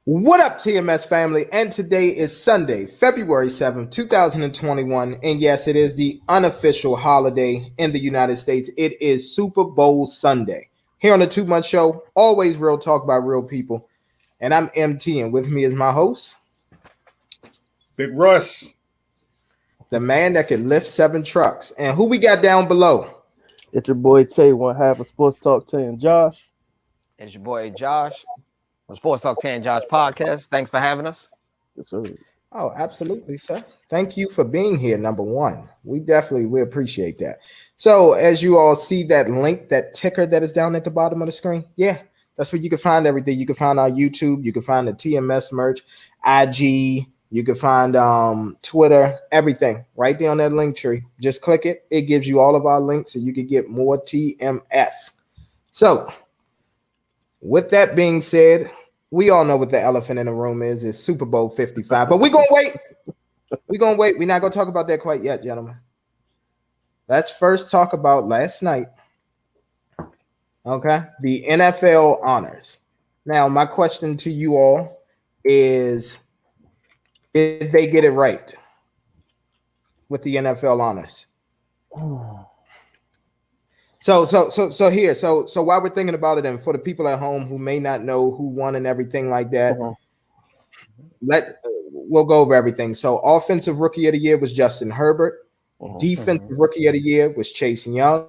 What up, TMS family? And today is Sunday, February 7th, 2021. And yes, it is the unofficial holiday in the United States. It is Super Bowl Sunday. Here on the 2 Month Show, always real talk by real people. And I'm MT, and with me is my host, Big Russ. the man that can lift 7 trucks. And who we got down below? It's your boy Tay, one half of Sports Talk Tay and Josh. It's your boy Josh from Sports Talk 10 Josh Podcast. Thanks for having us. Yes, sir. Oh, absolutely, sir. Thank you for being here, number one. We appreciate that. So as you all see that link, that ticker that is down at the bottom of the screen, yeah, that's where you can find everything. You can find our YouTube, you can find the TMS merch, IG, you can find Twitter, everything right there on that link tree. Just click it. It gives you all of our links so you can get more TMS. So with that being said, we all know what the elephant in the room is. It's Super Bowl 55. But we're going to wait. We're going to wait. We're not going to talk about that quite yet, gentlemen. Let's first talk about last night. Okay. The NFL honors. Now, my question to you all is, did they get it right with the NFL honors? So while we're thinking about it, and for the people at home who may not know who won and everything like that, we'll go over everything. So offensive rookie of the year was Justin Herbert. Defensive rookie of the year was Chase Young.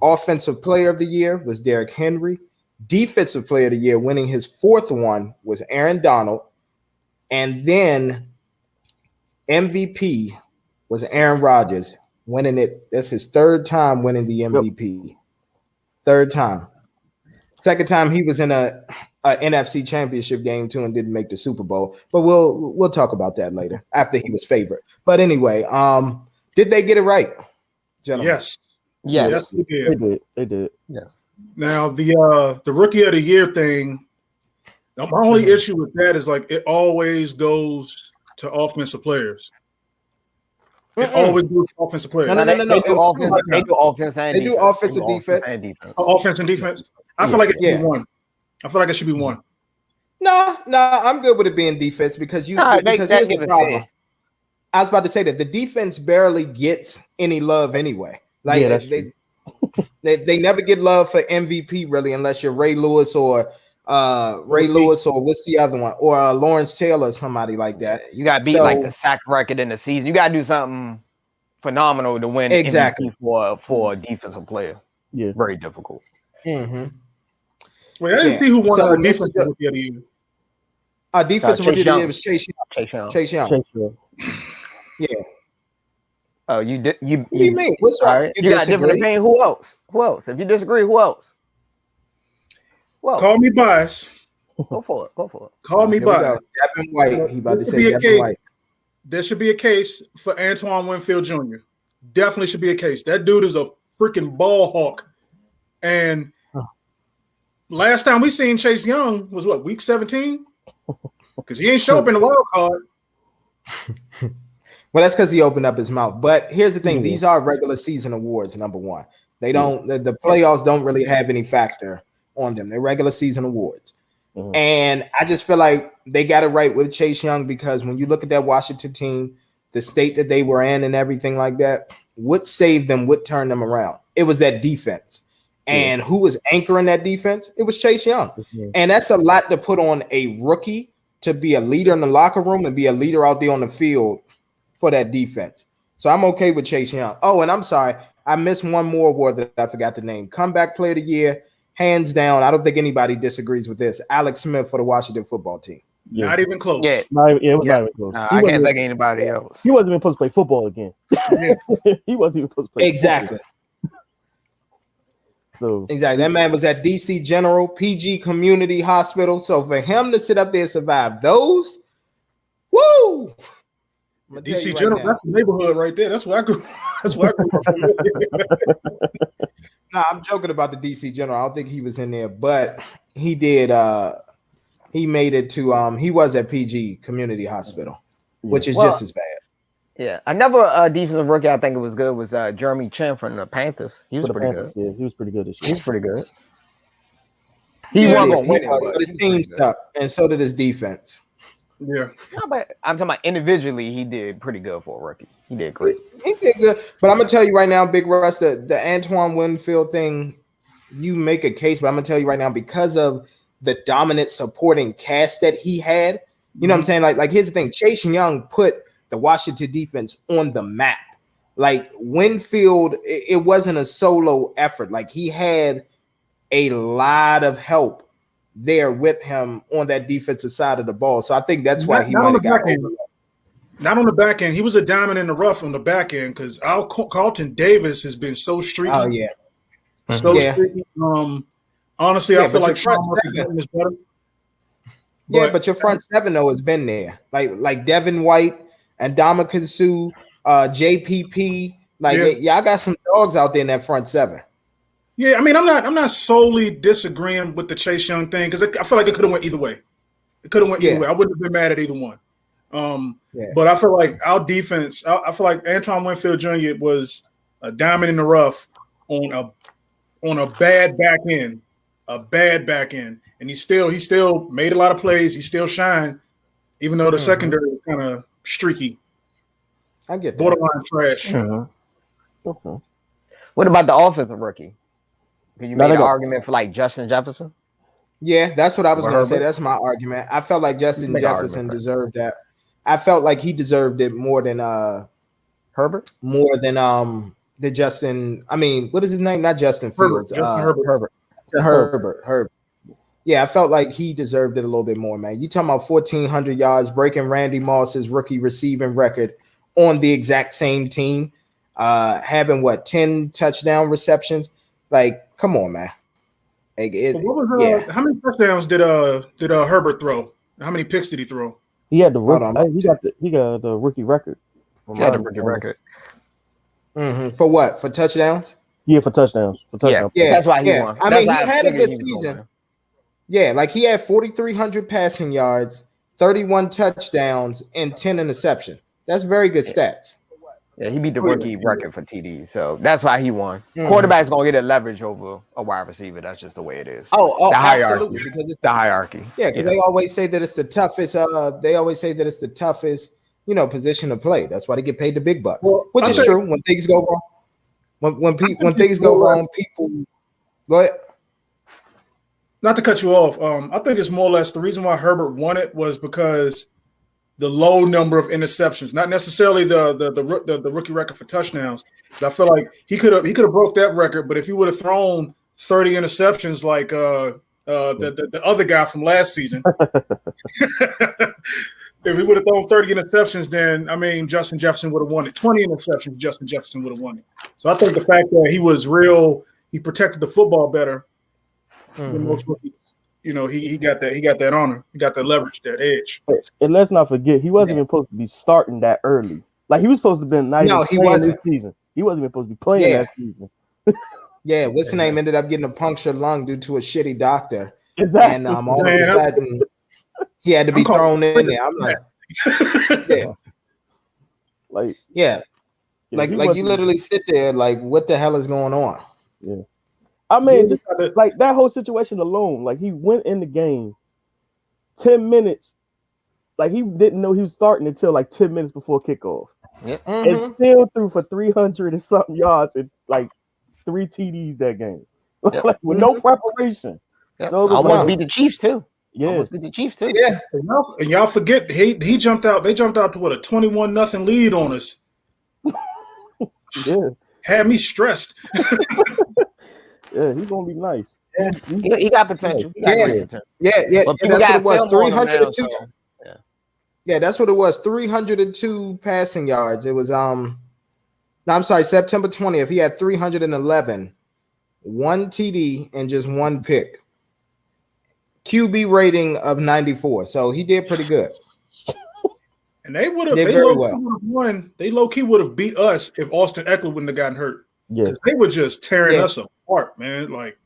Offensive player of the year was Derrick Henry. Defensive player of the year, winning his fourth one, was Aaron Donald. And then MVP was Aaron Rodgers, winning it. That's his third time winning the MVP. Yep. Third time. Second time he was in a NFC championship game too and didn't make the Super Bowl. But we'll talk about that later after he was favored. But anyway, did they get it right, gentlemen? Yes, they did. They did. Yes. Now the rookie of the year thing, my only issue with that is like it always goes to offensive players. It always goes to offensive players. No. They do offense and they do offense and defense. Offense and defense. I feel like it should be one. I feel like it should be one. No, I'm good with it being defense because because here's the problem. I was about to say that the defense barely gets any love anyway. Like they never get love for MVP really unless you're Ray Lewis or what's the other one, or Lawrence Taylor or somebody like that. You got to beat like the sack record in the season. You got to do something phenomenal to win exactly MVP for a defensive player. Yeah, very difficult. Mm-hmm. Wait, I didn't see who won the defensive rookie of the year. Defensive rookie of the year was Chase Young. Yeah. Oh, you did. What do you mean? What's right? You got a different opinion. Who else? If you disagree, who else? Well, call me biased. Go for it. Call me biased. Devin White. He about to say Devin White. There should be a case for Antoine Winfield Jr. Definitely should be a case. That dude is a freaking ball hawk. And last time we seen Chase Young was what, week 17? Because he ain't show up in the wild card. Well, that's because he opened up his mouth. But here's the thing: these are regular season awards. Number one, they don't. The playoffs don't really have any factor on them. They're regular season awards. And I just feel like they got it right with Chase Young because when you look at that Washington team, the state that they were in and everything like that, what saved them, what turned them around? It was that defense. And who was anchoring that defense? It was Chase Young. And that's a lot to put on a rookie to be a leader in the locker room and be a leader out there on the field for that defense. So I'm okay with Chase Young. Oh, and I'm sorry. I missed one more award that I forgot to name. Comeback Player of the Year. Hands down, I don't think anybody disagrees with this. Alex Smith for the Washington football team. Yeah. Not even close. It was not even close. I can't think of anybody else. He wasn't even supposed to play football again. He wasn't even supposed to play exactly. So exactly. That man was at DC General, PG Community Hospital. So for him to sit up there and survive those, woo! DC General, that's the neighborhood right there. That's where I grew. That's where I grew up. No, I'm joking about the DC General. I don't think he was in there, but he did. He made it to. He was at PG Community Hospital, which is just as bad. Yeah, another defensive rookie I think it was good was Jeremy Chin from the Panthers. He was pretty good. Yeah, he was pretty good this year. He's pretty good. He Yeah, wasn't Yeah, gonna win it, but his team sucked, and so did his defense. Yeah. No, but I'm talking about individually, he did pretty good for a rookie. He did He, great. he did good, but I'm gonna tell you right now, Big Russ, the Antoine Winfield thing, you make a case, but I'm gonna tell you right now, because of the dominant supporting cast that he had, you know what I'm saying? Like here's the thing: Chase Young put the Washington defense on the map. Like Winfield, it wasn't a solo effort. Like he had a lot of help there with him on that defensive side of the ball. So I think that's why he might have got overlooked. Not on the back end. He was a diamond in the rough on the back end because Carlton Davis has been so streaky. Oh yeah, so streaky. Honestly, I feel like Sean Murphy is better. But your front seven though has been there, like Devin White and Ndamukong Suh, JPP. I got some dogs out there in that front seven. Yeah, I mean, I'm not solely disagreeing with the Chase Young thing because I feel like it could have went either way. It could have went either way. I wouldn't have been mad at either one. But I feel like our defense. I feel like Antoine Winfield Jr. was a diamond in the rough on a bad back end, and he still made a lot of plays. He still shined, even though the secondary was kind of streaky. I get that. Borderline trash. Okay. What about the offensive rookie? Can you make an argument for like Justin Jefferson? Yeah, that's what I was going to say. That's my argument. I felt like Justin Jefferson deserved that. I felt like he deserved it more than Herbert. More than the Justin. I mean, what is his name? Not Justin Fields. Herbert. Yeah, I felt like he deserved it a little bit more, man. You talking about 1,400 yards, breaking Randy Moss's rookie receiving record on the exact same team, having 10 touchdown receptions? Like, come on, man. How many touchdowns did Herbert throw? How many picks did he throw? He had the rookie. He got the rookie record. He had the rookie record. For what? For touchdowns? Yeah, for touchdowns. Yeah, that's why he won. I mean, he had a good season. Yeah, like he had 4,300 passing yards, 31 touchdowns, and 10 interceptions. That's very good stats. Yeah, he beat the rookie record for TD, so that's why he won. Quarterback's gonna get a leverage over a wide receiver. That's just the way it is. Oh, the absolutely, because it's the hierarchy. Yeah, because they always say that it's the toughest. They always say that it's the toughest, position to play. That's why they get paid the big bucks, which is true. When things go wrong, when things go wrong, people go ahead. Not to cut you off, I think it's more or less the reason why Herbert won it was because the low number of interceptions, not necessarily the rookie record for touchdowns. Because I feel like he could have broke that record, but if he would have thrown 30 interceptions like the other guy from last season, if he would have thrown 30 interceptions, then I mean Justin Jefferson would have won it. 20 interceptions, Justin Jefferson would have won it. So I think the fact that he protected the football better than most rookies. He got that honor. He got that leverage, that edge. And let's not forget, he wasn't even supposed to be starting that early. Like he was supposed to have been he wasn't this season. He wasn't even supposed to be playing that season. Yeah, what's his name ended up getting a punctured lung due to a shitty doctor. Exactly. And all of a sudden he had to be thrown in there. I'm like, like you literally sit there like, what the hell is going on? Yeah. I mean, just like that whole situation alone, like he went in the game 10 minutes, like he didn't know he was starting until like 10 minutes before kickoff. And still threw for 300 and something yards and like 3 TDs that game. Like with no preparation. So almost beat the Chiefs too. Yeah. Almost beat the Chiefs too. Yeah. And y'all forget he jumped out. They jumped out to a 21-0 lead on us. Yeah. Had me stressed. Yeah, he's gonna be nice. Yeah. He got potential. Yeah. That's what it was. 302. Yeah, that's what it was. 302 passing yards. It was September 20th. He had 311, 1 TD and just 1 pick. QB rating of 94. So he did pretty good. And they won. They low-key would have beat us if Austin Eckler wouldn't have gotten hurt. Yeah, they were just tearing us apart, man. Like,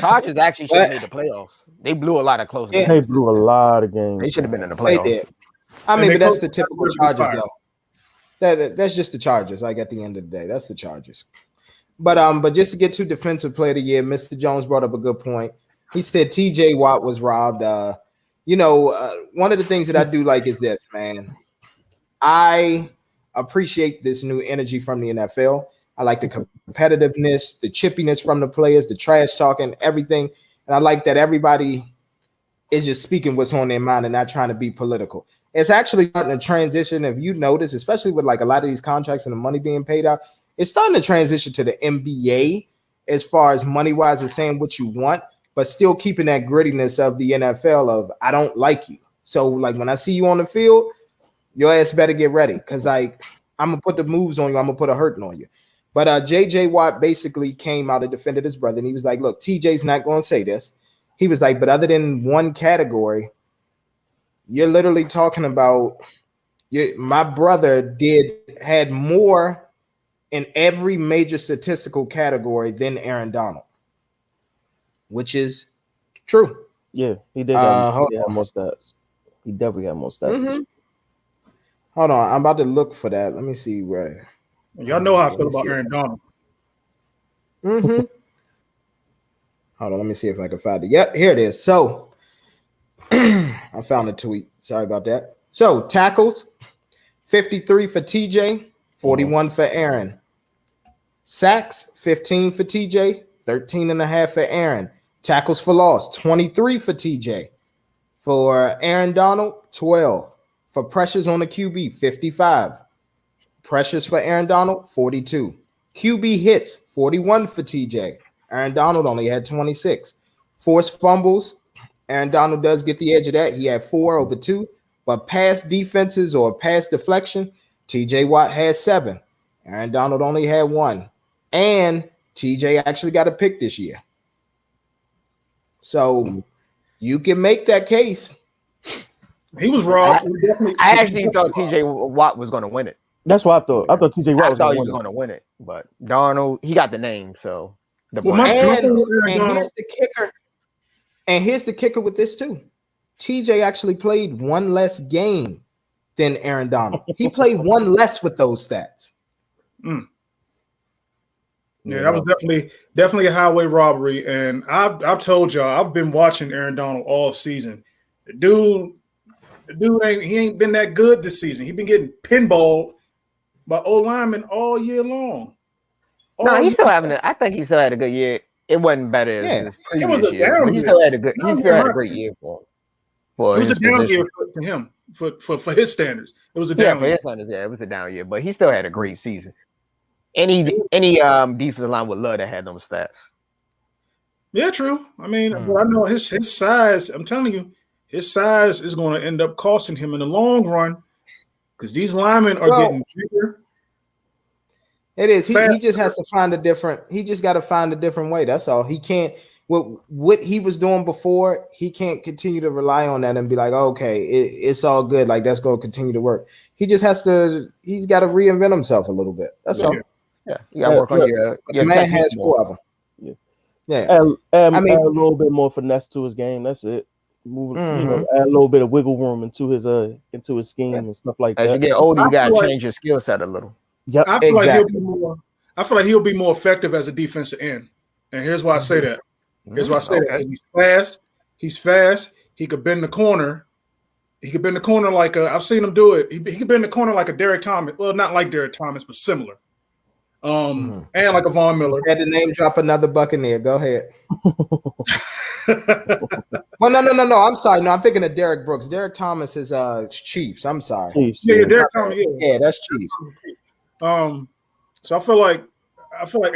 Chargers actually should have made the playoffs. They blew a lot of close games. They blew a lot of games. They should have been in the playoffs. They did. I mean, but that's the typical Chargers, though. That's just the Chargers. Like at the end of the day, that's the Chargers. But just to get to defensive player of the year, Mr. Jones brought up a good point. He said T.J. Watt was robbed. One of the things that I do like is this, man. I appreciate this new energy from the NFL. I like the competitiveness, the chippiness from the players, the trash talking, everything. And I like that everybody is just speaking what's on their mind and not trying to be political. It's actually starting to transition. If you notice, especially with like a lot of these contracts and the money being paid out, it's starting to transition to the NBA as far as money-wise is saying what you want, but still keeping that grittiness of the NFL of I don't like you. So like when I see you on the field, your ass better get ready because like I'm gonna put the moves on you, I'm gonna put a hurting on you. But JJ Watt basically came out and defended his brother, and he was like, look, TJ's not gonna say this. He was like, but other than one category, you're literally talking about my brother had more in every major statistical category than Aaron Donald, which is true. Yeah, he did have more stats. He definitely had more stats. Mm-hmm. Hold on, I'm about to look for that. Let me see where. Y'all know how I feel about Aaron Donald. Mm-hmm. Hold on, let me see if I can find it. Yep, here it is. So I found a tweet. Sorry about that. So tackles, 53 for TJ, 41 for Aaron. Sacks, 15 for TJ, 13.5 for Aaron. Tackles for loss, 23 for TJ. For Aaron Donald, 12. For pressures on the QB, 55. Pressures for Aaron Donald, 42. QB hits, 41 for TJ. Aaron Donald only had 26. Forced fumbles, Aaron Donald does get the edge of that. He had 4 over 2. But pass defenses or pass deflection, TJ Watt had 7. Aaron Donald only had 1. And TJ actually got a pick this year. So you can make that case. He was robbed. I actually thought TJ Watt was going to win it. That's what I thought. I thought TJ Watt was going to win it. But Darnold, he got the name, so and here's the kicker. And here's the kicker with this too. TJ actually played one less game than Aaron Donald. He played one less with those stats. Mm. Yeah, that was definitely a highway robbery. And I've told y'all, I've been watching Aaron Donald all season. The dude ain't been that good this season. He's been getting pinballed by O linemen all year long. No, he's still having I think he still had a good year. It wasn't better as his previous year, but he still had a great year for it was a down year for him for his standards. It was a down year. For his standards, it was a down year, but he still had a great season. Any defensive line would love to have those stats. Yeah, true. I mean, but I know his size. I'm telling you, his size is going to end up costing him in the long run because these linemen are getting bigger. It is. He just has to find a different. He just got to find a different way. That's all. He can't. What he was doing before, he can't continue to rely on that and be like, okay, it's all good. Like that's going to continue to work. He just has to. He's got to reinvent himself a little bit. That's all. Yeah, you got to work on your man has 4 of them. Yeah. I mean, add a little bit more finesse to his game. That's it. Add a little bit of wiggle room into his scheme and stuff like that. As you get older, you got to change your skill set a little. Yep. I feel like he'll be more effective as a defensive end. And here's why I say that. He's fast. He could bend the corner. Like I've seen him do it. He could bend the corner like a Derek Thomas. Well, not like Derek Thomas, but similar. And like a Von Miller. Had to name drop another Buccaneer. Go ahead. Well, no. I'm sorry. No, I'm thinking of Derek Brooks. Derek Thomas is Chiefs. I'm sorry. Chiefs, yeah, Derek Thomas. Yeah, that's Chiefs. So I feel like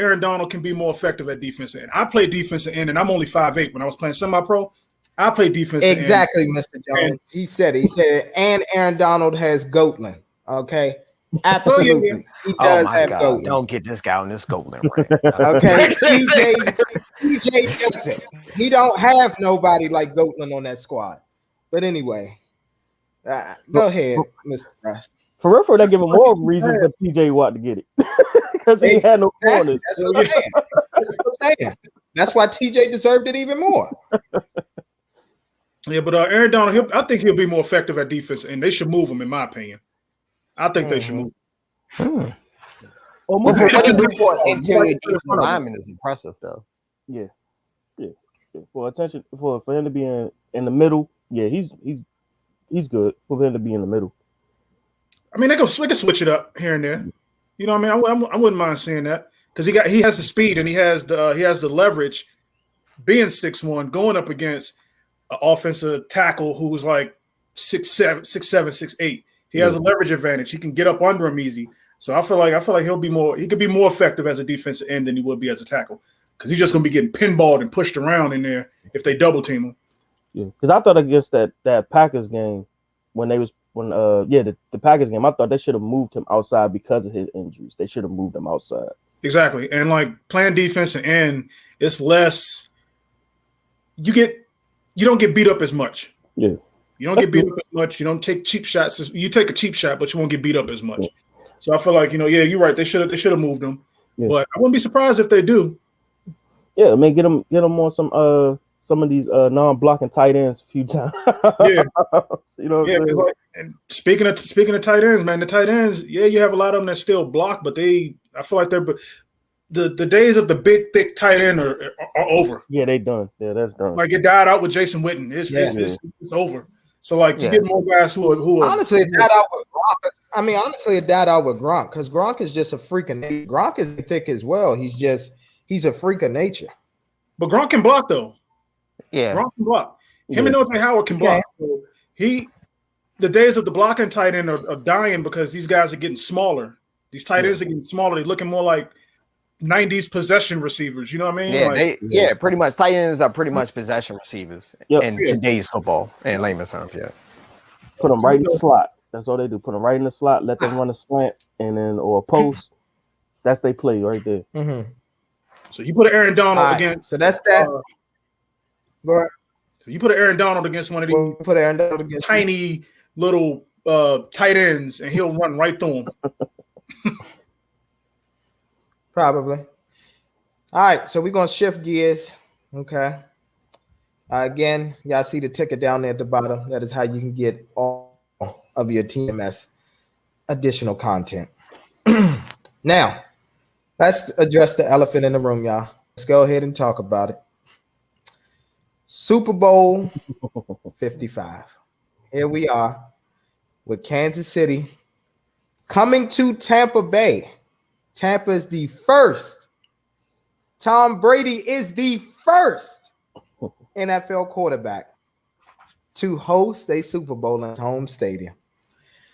Aaron Donald can be more effective at defensive end. I play defensive end, and I'm only 5'8". When I was playing semi-pro, I played defensive end. Exactly, Mr. Jones. He said it. And Aaron Donald has Goatland. Okay. Absolutely. He does have Goatland. Don't get this guy on this Goatland right. Okay. TJ doesn't. He don't have nobody like Goatland on that squad. But anyway, go ahead, Mr. Ross. For real, that give him more reason for TJ Watt to get it because he had no corners. That's what I'm saying. That's why TJ deserved it even more. Yeah, but Aaron Donald, I think he'll be more effective at defense, and they should move him, in my opinion. I think they should move him. What he do for interior defensive lineman is impressive, though. Yeah. For him to be in the middle, yeah, he's good. For him to be in the middle. I mean, they can switch it up here and there. You know what I mean? I wouldn't mind seeing that because he has the speed and he has the leverage. Being 6'1", going up against an offensive tackle who was like 6'7", 6'8". He has a leverage advantage. He can get up under him easy. So I feel like he could be more effective as a defensive end than he would be as a tackle because he's just gonna be getting pinballed and pushed around in there if they double team him. Yeah, because I thought against that Packers game the Packers game, I thought they should have moved him outside because of his injuries. They should have moved him outside. Exactly, and like playing defense and end, it's less. You don't get beat up as much. Yeah. You don't get beat up as much. You don't take cheap shots. You take a cheap shot, but you won't get beat up as much. Yeah. So I feel like, you're right. They should have moved him. Yeah. But I wouldn't be surprised if they do. Yeah, I mean, get them on some of these non-blocking tight ends a few times. Yeah. And speaking of tight ends, man, the tight ends, you have a lot of them that still block, but I feel like the days of the big, thick tight end are over. Yeah, they done. Yeah, that's done. Like it died out with Jason Witten. It's over. So like you get more guys who are honestly it died out with Gronk. I mean, honestly, it died out with Gronk because Gronk is just a freak of nature. Gronk is thick as well. He's a freak of nature. But Gronk can block though. Yeah, Gronk can block. Him and O.J. Howard can block. So the days of the blocking tight end are dying because these guys are getting smaller. These tight ends are getting smaller. They're looking more like 90s possession receivers. You know what I mean? Pretty much. Tight ends are pretty much possession receivers in today's football in layman's terms. Yeah, put them right in the slot. That's all they do. Put them right in the slot. Let them run a slant or a post. That's they play right there. Mm-hmm. So you put an Aaron Donald against. So that's that. You put an Aaron Donald against one of these tiny little tight ends, and he'll run right through them. Probably. All right, so we're gonna shift gears. Okay. Again, y'all see the ticker down there at the bottom. That is how you can get all of your TMS additional content. Now, let's address the elephant in the room, y'all. Let's go ahead and talk about it. Super Bowl 55. Here we are with Kansas City coming to Tampa Bay. Tampa is the first. Tom Brady is the first NFL quarterback to host a Super Bowl in his home stadium.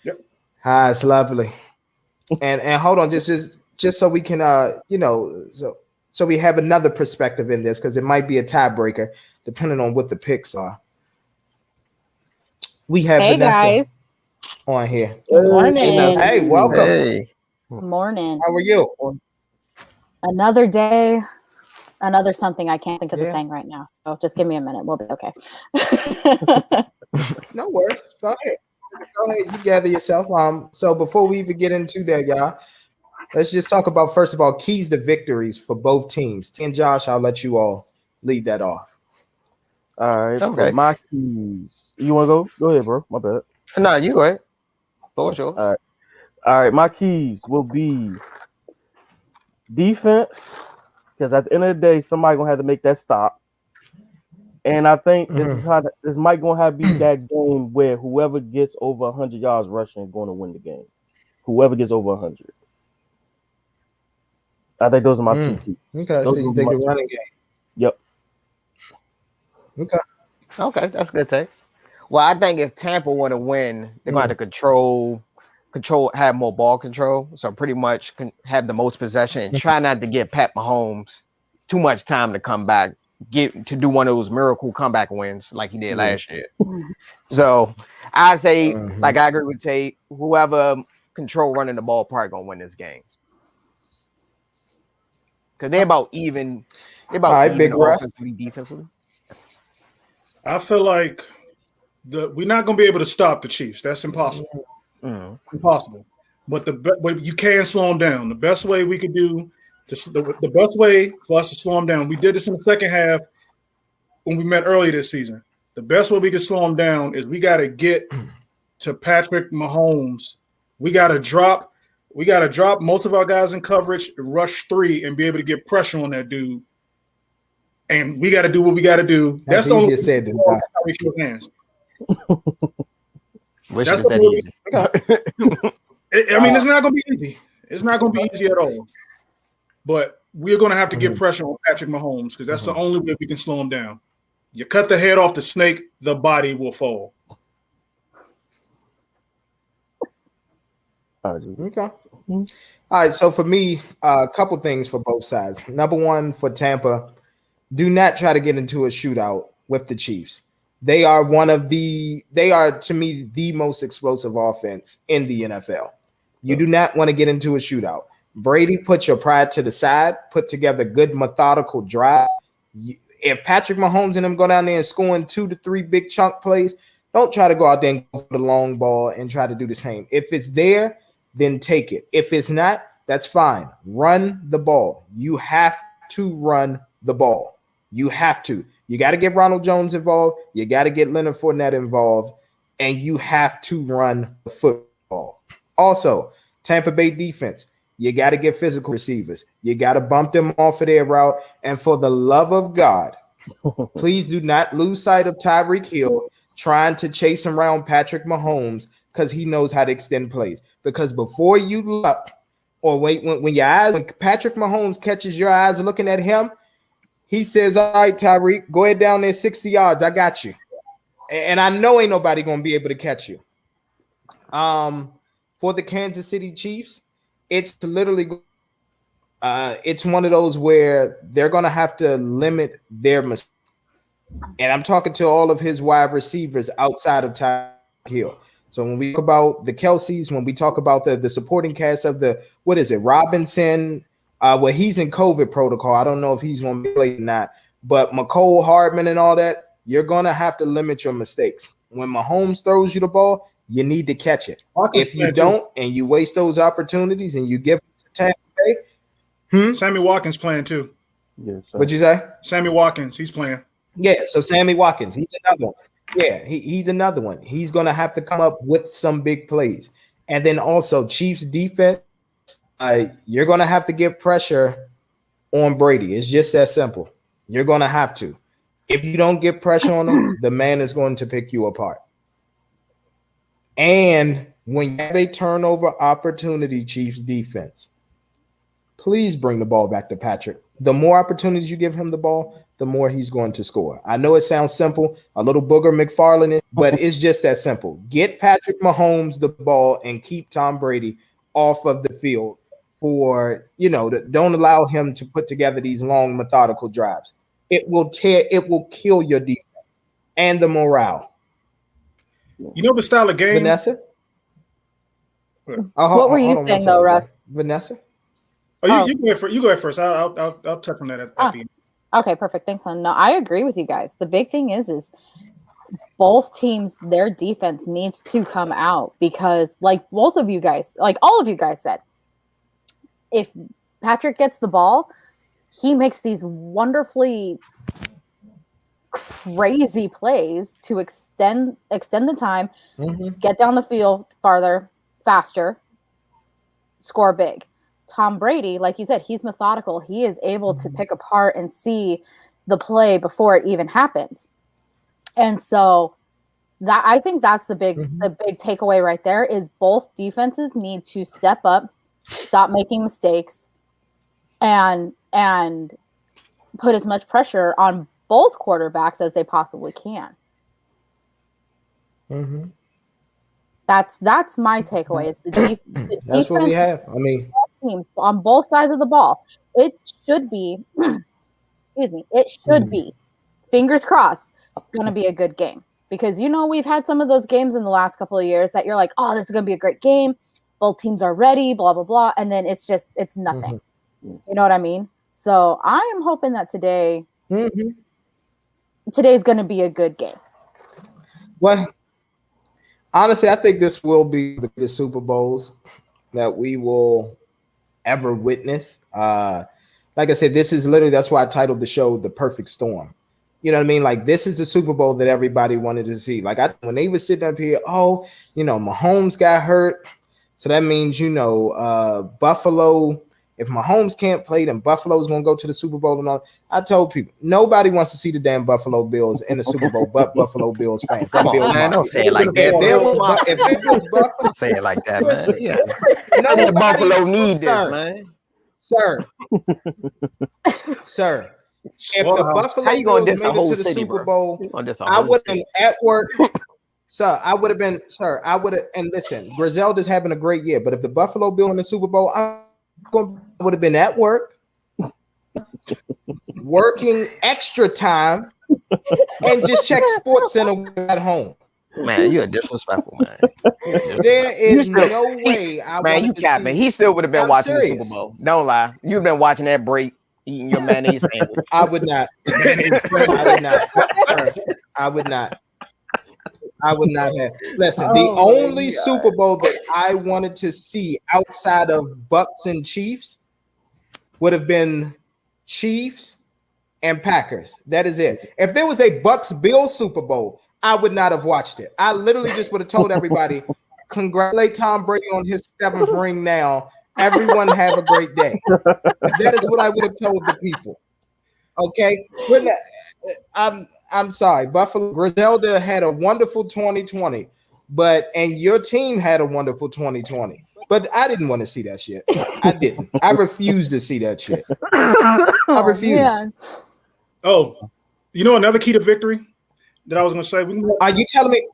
Yep. It's lovely. And hold on, just so we can so we have another perspective in this because it might be a tiebreaker depending on what the picks are. We have Vanessa guys. On here. Good morning. Hey, welcome. Hey. Morning. How are you? Another day, another something. I can't think of the saying right now. So just give me a minute. We'll be okay. No worries. Go ahead. You gather yourself. So before we even get into that, y'all, let's just talk about, first of all, keys to victories for both teams. And Josh, I'll let you all lead that off. All right. Okay. My keys. You want to go? Go ahead, bro. My bad. No, you go ahead. For sure. All right. My keys will be defense, because at the end of the day, somebody gonna have to make that stop. And I think this might gonna have to be that game where whoever gets over 100 yards rushing is going to win the game. Whoever gets over 100. I think those are my two keys. Okay, so you think the running game? Yep. Okay, that's a good take. Well, I think if Tampa want to win, they're going to have to have more ball control. So pretty much have the most possession and try not to give Pat Mahomes too much time to come back, to do one of those miracle comeback wins like he did last year. So I say, like I agree with Tate, whoever control running the ball probably going to win this game. Because they're about even. They're about even big offensively, defensively. I feel like we're not going to be able to stop the Chiefs. That's impossible. Impossible. But you can slow them down. The best way we could do, the best way for us to slow them down, we did this in the second half when we met earlier this season. The best way we can slow them down is we got to get to Patrick Mahomes. We got to drop We got to drop most of our guys in coverage, rush 3, and be able to get pressure on that dude. And we got to do what we got to do. That's the only easier said than done. hands. Wish it was that easy. I mean, it's not going to be easy. It's not going to be easy at all. But we're going to have to get pressure on Patrick Mahomes because that's the only way we can slow him down. You cut the head off the snake, the body will fall. Okay. All right. So for me, a couple things for both sides. Number one, for Tampa, do not try to get into a shootout with the Chiefs. They are to me, the most explosive offense in the NFL. You do not want to get into a shootout. Brady, put your pride to the side, put together good methodical drives. If Patrick Mahomes and them go down there and scoring 2 to 3 big chunk plays, don't try to go out there and go for the long ball and try to do the same. If it's there, then take it. If it's not, that's fine. Run the ball. You have to run the ball. You have to. You got to get Ronald Jones involved. You got to get Leonard Fournette involved. And you have to run the football. Also, Tampa Bay defense. You got to get physical receivers. You got to bump them off of their route. And for the love of God, please do not lose sight of Tyreek Hill trying to chase around Patrick Mahomes because he knows how to extend plays. Because before you look, or wait, when Patrick Mahomes catches your eyes looking at him, he says, all right, Tyreek, go ahead down there 60 yards. I got you. And I know ain't nobody going to be able to catch you. For the Kansas City Chiefs, it's literally it's one of those where they're going to have to limit their mistakes. And I'm talking to all of his wide receivers outside of Tyreek Hill. So when we talk about the Kelseys, when we talk about the supporting cast of Robinson, he's in COVID protocol. I don't know if he's going to play or not. But McCole Hardman and all that, you're going to have to limit your mistakes. When Mahomes throws you the ball, you need to catch it. If you don't, and you waste those opportunities and you give it to Tampa Bay, Sammy Watkins playing too. Yes, what'd you say? Sammy Watkins, he's playing. Yeah, so Sammy Watkins, he's another one. Yeah, he's another one. He's going to have to come up with some big plays. And then also Chiefs defense, you're going to have to get pressure on Brady. It's just that simple. You're going to have to. If you don't get pressure on him, the man is going to pick you apart. And when you have a turnover opportunity, Chiefs defense, please bring the ball back to Patrick. The more opportunities you give him the ball, the more he's going to score. I know it sounds simple, a little Booger McFarlane, but it's just that simple. Get Patrick Mahomes the ball and keep Tom Brady off of the field don't allow him to put together these long methodical drives. It will kill your defense and the morale. You know the style of game, Vanessa? What were you saying though, Russ? Vanessa? You go ahead first. I'll touch on that at the end. Okay, perfect. Thanks, hon. No, I agree with you guys. The big thing is both teams, their defense needs to come out because, like all of you guys said, if Patrick gets the ball, he makes these wonderfully crazy plays to extend the time, get down the field farther, faster, score big. Tom Brady, like you said, he's methodical. He is able to pick apart and see the play before it even happens. And so that I think that's the big takeaway right there is both defenses need to step up, stop making mistakes, and put as much pressure on both quarterbacks as they possibly can. That's my takeaway. Is the that's what we have. I mean, teams on both sides of the ball. It should be, it should be, fingers crossed, going to be a good game. Because, we've had some of those games in the last couple of years that you're like, oh, this is going to be a great game. Both teams are ready, blah, blah, blah. And then it's nothing. You know what I mean? So I am hoping that today's going to be a good game. Well, honestly, I think this will be the Super Bowls that we will ever witness. Like I said, that's why I titled the show The Perfect Storm. You know what I mean? Like, this is the Super Bowl that everybody wanted to see. Like, when they were sitting up here, Mahomes got hurt, So that means, Buffalo. If Mahomes can't play, then Buffalo's gonna go to the Super Bowl and all. I told people nobody wants to see the damn Buffalo Bills in the Super Bowl, but Buffalo Bills fans. Come on, man, don't say it like that. If it was Buffalo, say it like that, man. Yeah, nobody, Buffalo need this, man. Sir. If the Buffalo Bills made it to the Super Bowl, I would have been at work. Sir, I would have, and listen, Griselda's having a great year, but if the Buffalo Bills in the Super Bowl, I would have been at work, working extra time, and just check Sports Center at home. Man, you're disrespectful, man. There is no way. Man, you capping. He still would have been watching the Super Bowl. Don't lie. You've been watching that break, eating your mayonnaise sandwich. I would not. I would not have. Listen, the only Super Bowl that I wanted to see outside of Bucks and Chiefs would have been Chiefs and Packers. That is it. If there was a Bucks-Bills Super Bowl, I would not have watched it. I literally just would have told everybody, congratulate Tom Brady on his 7th ring now. Everyone have a great day. That is what I would have told the people. Okay? I'm sorry. Buffalo Griselda had a wonderful 2020, and your team had a wonderful 2020. But I didn't want to see that shit. I didn't. I refused to see that shit. I refused. Yeah. Oh, another key to victory that I was going to say. Are you telling me?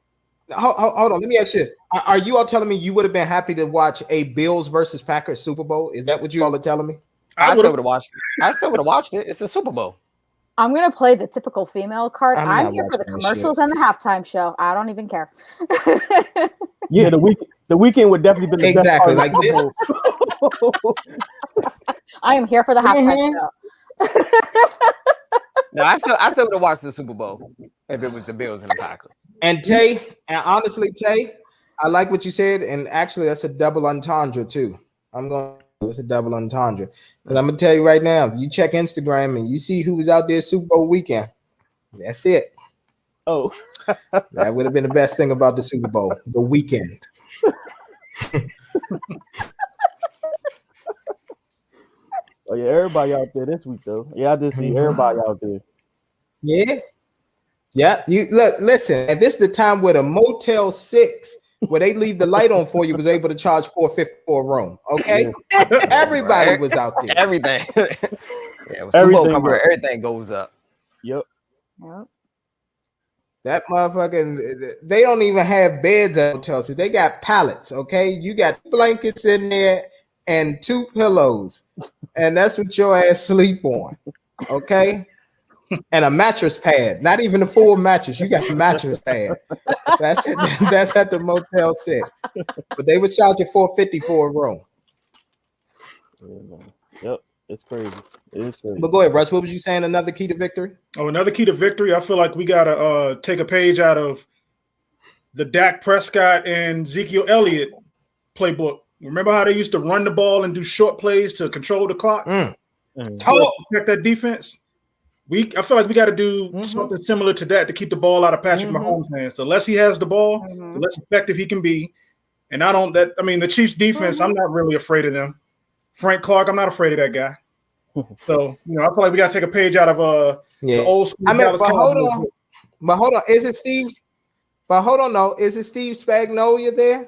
Hold on. Let me ask you. Are you all telling me you would have been happy to watch a Bills versus Packers Super Bowl? Is that what you all are telling me? I still would have watched it. I still would have watched it. It's the Super Bowl. I'm going to play the typical female card. I'm here for the commercials and the halftime show. I don't even care. Yeah, the weekend would definitely be the exactly like this. I am here for the halftime show. No, I still would have watched the Super Bowl if it was the Bills and the Packers. And honestly, Tay, I like what you said, and actually that's a double entendre too. It's a double entendre. But I'm gonna tell you right now, you check Instagram and you see who was out there Super Bowl weekend. That's it. Oh, that would have been the best thing about the Super Bowl, the weekend. Oh yeah, everybody out there this week though. Yeah, I just see everybody out there. Yeah. You listen. And this is the time where the Motel 6, where they leave the light on for you, was able to charge $450 for a room. Okay, everybody was out there. Everything. Yeah, everything goes up. Yep. That motherfucking, they don't even have beds at hotels. They got pallets. Okay, you got blankets in there and 2 pillows, and that's what your ass sleep on. Okay. And a mattress pad, not even a full mattress. You got a mattress pad. That's it. That's at the Motel 6. But they would charge you $450 for a room. Yep, it's crazy. It's crazy. But go ahead, Russ. What was you saying? Another key to victory? Oh, another key to victory. I feel like we gotta take a page out of the Dak Prescott and Ezekiel Elliott playbook. Remember how they used to run the ball and do short plays to control the clock? To protect that defense. I feel like we got to do something similar to that to keep the ball out of Patrick Mahomes' hands. The less he has the ball, the less effective he can be. And the Chiefs' defense, I'm not really afraid of them. Frank Clark, I'm not afraid of that guy. So, I feel like we got to take a page out of the old school. But hold on. Is it Steve? But hold on, no. Is it Steve Spagnuolo there?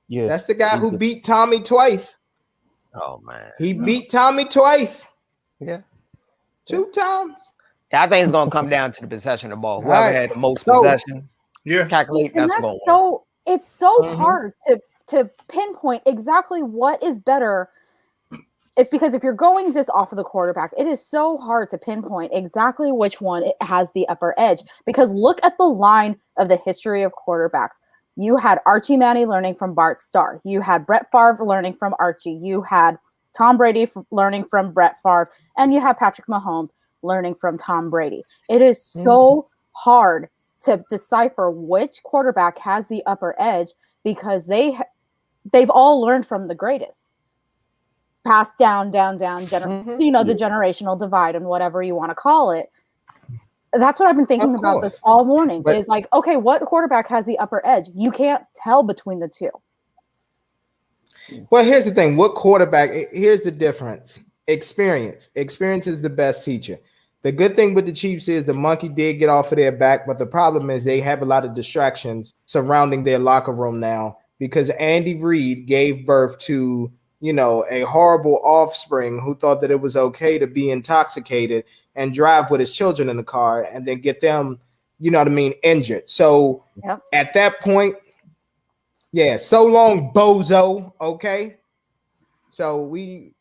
Yeah. That's the guy who beat Tommy twice. Oh, man. He beat Tommy twice. Yeah. 2 times. I think it's gonna come down to the possession of the ball. Whoever had the most possession, calculate that's going. It's so hard to pinpoint exactly what is better. Because if you're going just off of the quarterback, it is so hard to pinpoint exactly which one it has the upper edge. Because look at the line of the history of quarterbacks. You had Archie Manning learning from Bart Starr. You had Brett Favre learning from Archie. You had Tom Brady learning from Brett Favre, and you have Patrick Mahomes learning from Tom Brady. It is so hard to decipher which quarterback has the upper edge because they've all learned from the greatest. Passed down, the generational divide and whatever you want to call it. That's what I've been thinking about this all morning. Is like, okay, what quarterback has the upper edge? You can't tell between the two. Well, here's the thing. What quarterback? Here's the difference. Experience. Experience is the best teacher. The good thing with the Chiefs is the monkey did get off of their back, but the problem is they have a lot of distractions surrounding their locker room now because Andy Reid gave birth to, a horrible offspring who thought that it was okay to be intoxicated and drive with his children in the car and then get them, injured. So at that point, yeah, so long, bozo. Okay. So we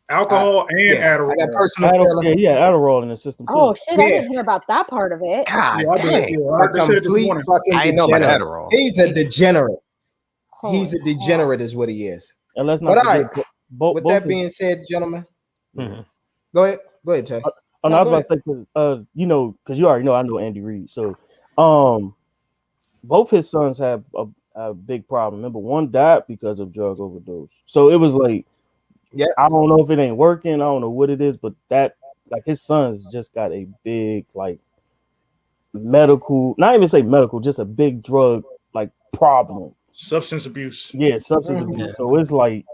alcohol and Adderall. I got personal feeling. Yeah, Adderall in the system too. Oh shit, I didn't hear about that part of it. God I dang. Complete fucking I ain't know about Adderall. He's a degenerate. Holy He's a degenerate, is what he is. And let's not. But all right. With With that being said, gentlemen, go ahead, Tay. I was about to say, because you already know I know Andy Reid, so both his sons have a big problem. Remember, one died because of drug overdose. So it was like, I don't know if it ain't working. I don't know what it is, but that, like, his sons just got a big, like, medical, not even say medical, just a big drug, like, problem. Substance abuse. Yeah, substance abuse. So it's like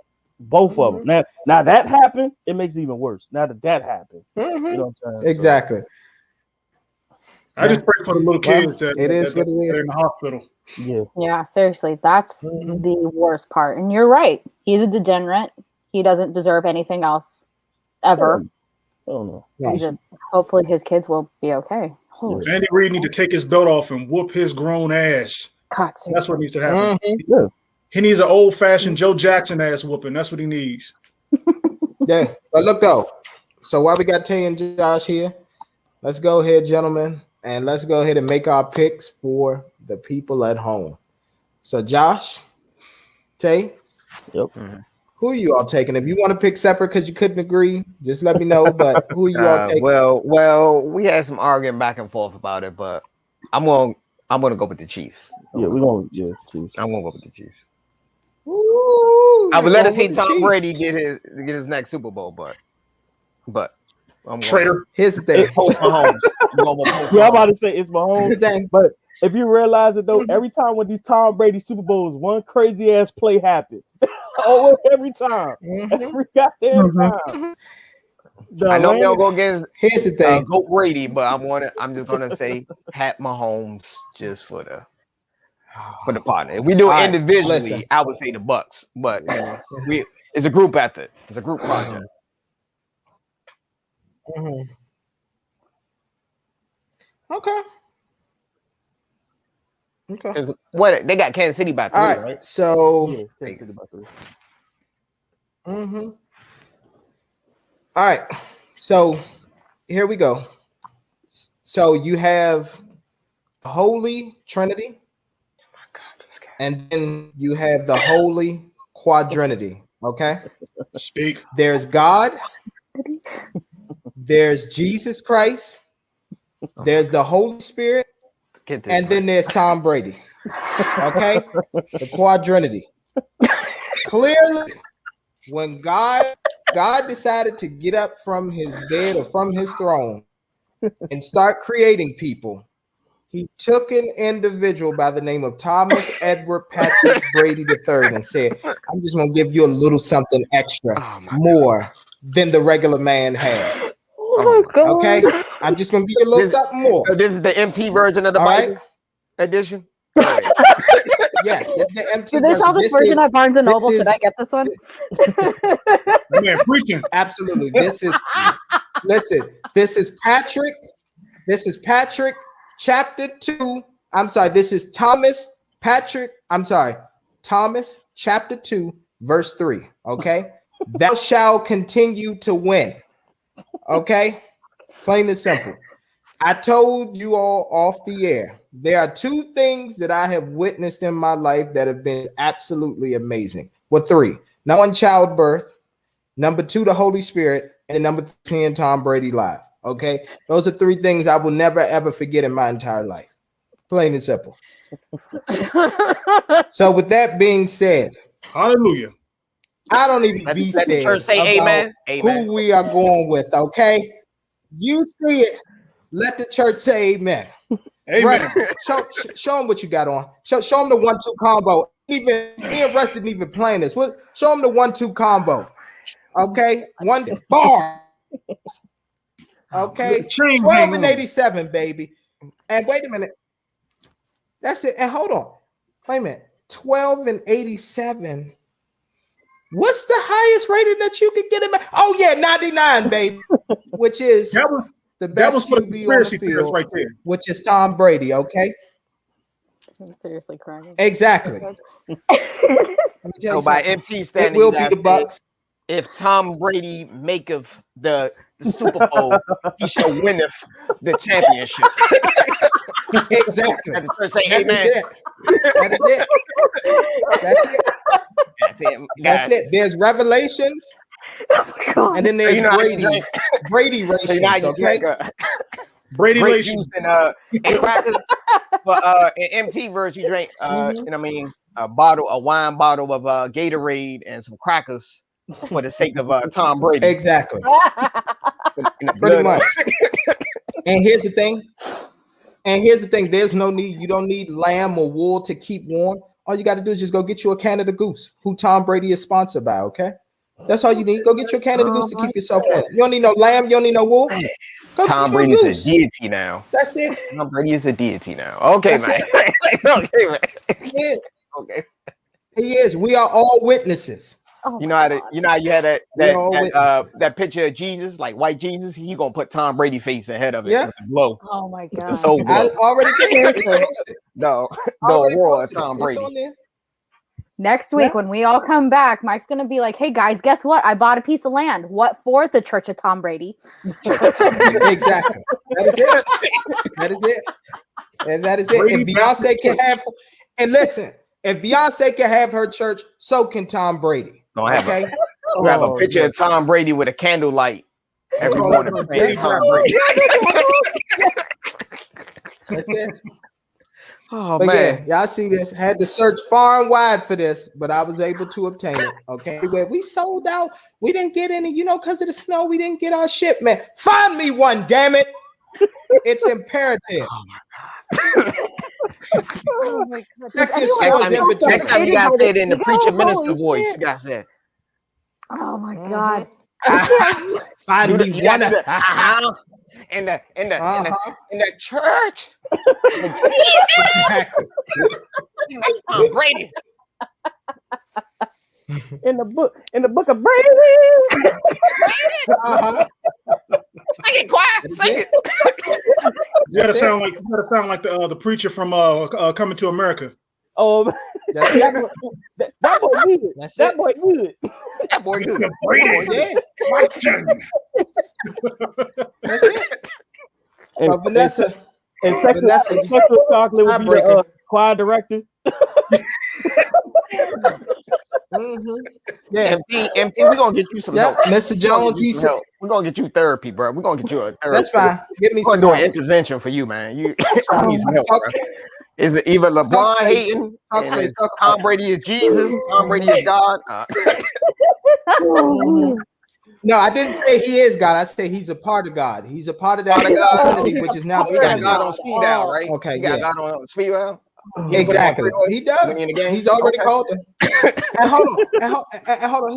both of them. Now that happened, it makes it even worse. Now that happened. You know what I'm saying? Exactly. I just pray for the little kids that it is what it is. in the hospital. Yeah, seriously, that's the worst part. And you're right. He's a degenerate. He doesn't deserve anything else ever. Oh no. And just hopefully his kids will be okay. Holy Andy Reid need to take his belt off and whoop his grown ass. God, that's what needs to happen. Yeah. He needs an old-fashioned Joe Jackson ass whooping. That's what he needs. Yeah, but look though. So while we got Tay and Josh here, let's go ahead, gentlemen, and let's go ahead and make our picks for the people at home. So Josh, Tay, who are you all taking? If you want to pick separate because you couldn't agree, just let me know. But who are you all taking? Well, we had some arguing back and forth about it, but I'm gonna go with the Chiefs. Yeah, we're going with Chiefs. I'm gonna go with the Chiefs. Ooh, I would let us see Tom Brady get his next Super Bowl, but I'm traitor. Here's the thing. Post Mahomes. I'm about to say it's Mahomes. Here's the thing. But if you realize it though, every time with these Tom Brady Super Bowls, one crazy ass play happened. Every time. Every goddamn time. I know they'll go against here's the thing. Go Brady, but I'm just gonna say Pat Mahomes just for the partner. If we do it individually, I would say the Bucks, but it's a group effort. It's a group project. Okay. Because what they got Kansas City by 3, right? So Kansas City by 3. All right. So here we go. So you have the Holy Trinity. Oh my God, this guy. And then you have the Holy Quadrinity. Okay. Speak. There's God. There's Jesus Christ. There's the Holy Spirit. And then there's Tom Brady. Okay. The Quadrinity. Clearly, when God decided to get up from his bed or from his throne and start creating people, he took an individual by the name of Thomas Edward Patrick Brady III and said, I'm just going to give you a little something extra, more than the regular man has. Okay? I'm just going to give you a little something more. So this is the MT version of the Bible edition? Yes, this is the MT version. Do they sell this version at Barnes & Noble? Should I get this one? Man, preaching. Absolutely. This is Patrick. This is Patrick chapter 2. I'm sorry. This is Thomas chapter 2, verse 3. Okay. Thou shalt continue to win. Okay. Plain and simple. I told you all off the air. There are 2 things that I have witnessed in my life that have been absolutely amazing. Well, 3. Number 1, childbirth. Number 2, the Holy Spirit. And number 10, Tom Brady live. Okay. Those are 3 things I will never, ever forget in my entire life. Plain and simple. So with that being said, hallelujah. I don't even be said say about who we are going with. Okay. You see it. Let the church say amen. Amen. Right. Show them what you got on. Show them the 1-2 combo. even me and Russ didn't even plan this. What? Show him the 1-2 combo. Okay, one bar. Okay, 12 and 87, baby. And wait a minute. That's it. And hold on. Wait a minute. 12 and 87. What's the highest rating that you could get him? Oh yeah, 99, baby. Which is the best QB on the field, right there. Which is Tom Brady. Okay. I'm seriously crying. Exactly. So by MT standing, it will be the Bucks. If Tom Brady maketh the Super Bowl, he shall winneth the championship. Exactly. Say amen. That is it. That's it. That's it. There's Revelations, and then there's Brady rations. Okay. Brady juice and crackers. But in MT version, you drink a wine bottle of Gatorade and some crackers for the sake of Tom Brady. Exactly. Pretty much. And here's the thing. There's no need. You don't need lamb or wool to keep warm. All you got to do is just go get you a Canada Goose, who Tom Brady is sponsored by. Okay. That's all you need. Go get your Canada Goose to keep yourself warm. You don't need no lamb. You don't need no wool. Tom Brady is a deity now. That's it. Tom Brady is a deity now. Okay, man. Okay, man. He is. Okay. He is. We are all witnesses. Oh you know how you had that picture of Jesus, like white Jesus. He gonna put Tom Brady face ahead of it. Yeah. With the glow. Oh my god. So I already did. No, war Tom Brady. Next week, when we all come back, Mike's going to be like, hey, guys, guess what? I bought a piece of land. What for? The Church of Tom Brady. Exactly. That is it. That is it. And that is it. If Beyonce can have, and listen, if Beyonce can have her church, so can Tom Brady. We have a picture of Tom Brady with a candlelight every morning. Tom Brady. That's it. Oh but man, yeah, y'all see this. Had to search far and wide for this, but I was able to obtain it. Okay, we sold out. We didn't get any, because of the snow. We didn't get our shipment. Find me one, damn it! It's imperative. Oh my God. Next time you gotta say it in the preacher minister voice. You gotta say it. Oh my God. Find me one. In the church. Tom Brady. In the book of Brady. Sing it, quiet. Sing it. You gotta sound like the preacher from Coming to America. Oh, that boy good. That boy good. That boy good. That's it. And Vanessa. And sexual chocolate would be the choir director. Yeah, MT, we're gonna get you some help. Mr. Jones, he said we're gonna get you therapy, bro. We're gonna get you a therapy. That's fine. Get me some. We're gonna do an intervention for you, man. You need some help. Is it either LeBron hating? Tom Brady is Jesus. Tom Brady is God. No, I didn't say he is God. I say he's a part of God. He's a part of that Trinity, which is now got God on speed dial, right? Okay, he got God on speed dial. Exactly. He does. He's already called him. And hold on.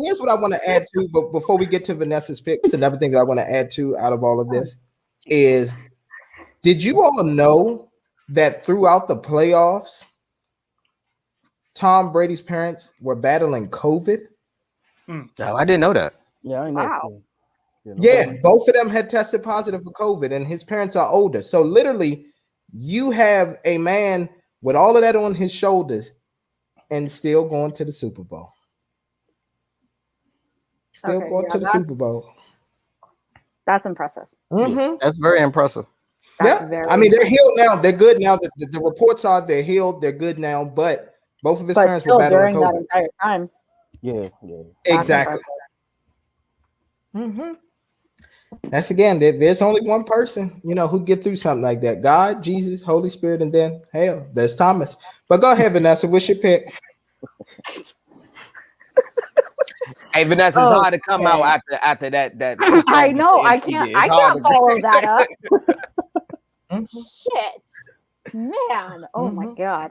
Here's what I want to add to, but before we get to Vanessa's pick, it's another thing that I want to add to out of all of this is, did you all know that throughout the playoffs, Tom Brady's parents were battling COVID? No, I didn't know that. Yeah, I know. Wow. Yeah, both of them had tested positive for COVID, and his parents are older. So literally, you have a man with all of that on his shoulders and still going to the Super Bowl. The Super Bowl. That's impressive. Mm-hmm. That's very impressive. I mean, they're healed now. They're good now. The reports are they're healed. They're good now. But both of his parents were battling COVID. That entire time. Yeah. Exactly. Mm-hmm. That's again. There's only one person, who get through something like that: God, Jesus, Holy Spirit, and then hell, there's Thomas. But go ahead, Vanessa. What's your pick? Hey, Vanessa, it's hard to come out after that. I know. I can't follow that up. Shit, man. Oh my God.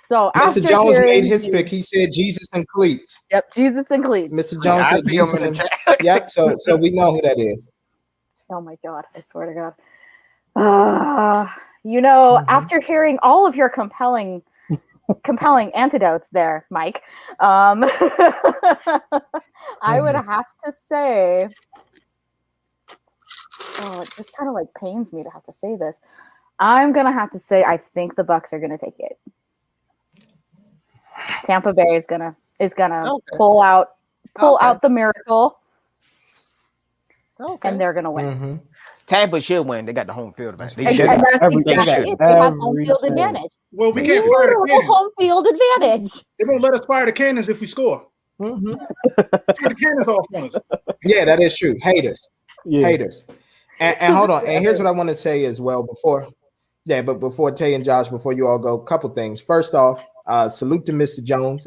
So Mr. Jones made his pick. He said Jesus and cleats. Yep, Jesus and cleats. Mr. Jones said Jesus and yep. So we know who that is. Oh my God! I swear to God. After hearing all of your compelling antidotes there, Mike, I would have to say, it just kind of like pains me to have to say this. I'm gonna have to say I think the Bucks are gonna take it. Tampa Bay is gonna pull out the miracle, and they're gonna win. Mm-hmm. Tampa should win. They got the home field advantage. They should. They have home field advantage. Well, we can't fire the cannons. Home field advantage. They won't let us fire the cannons if we score. Mm-hmm. Turn the cannons off on us. Yeah, that is true. Haters. Yeah. Haters. And hold on. And here's what I want to say as well before Tay and Josh, before you all go, a couple things. First off, salute to Mr. Jones.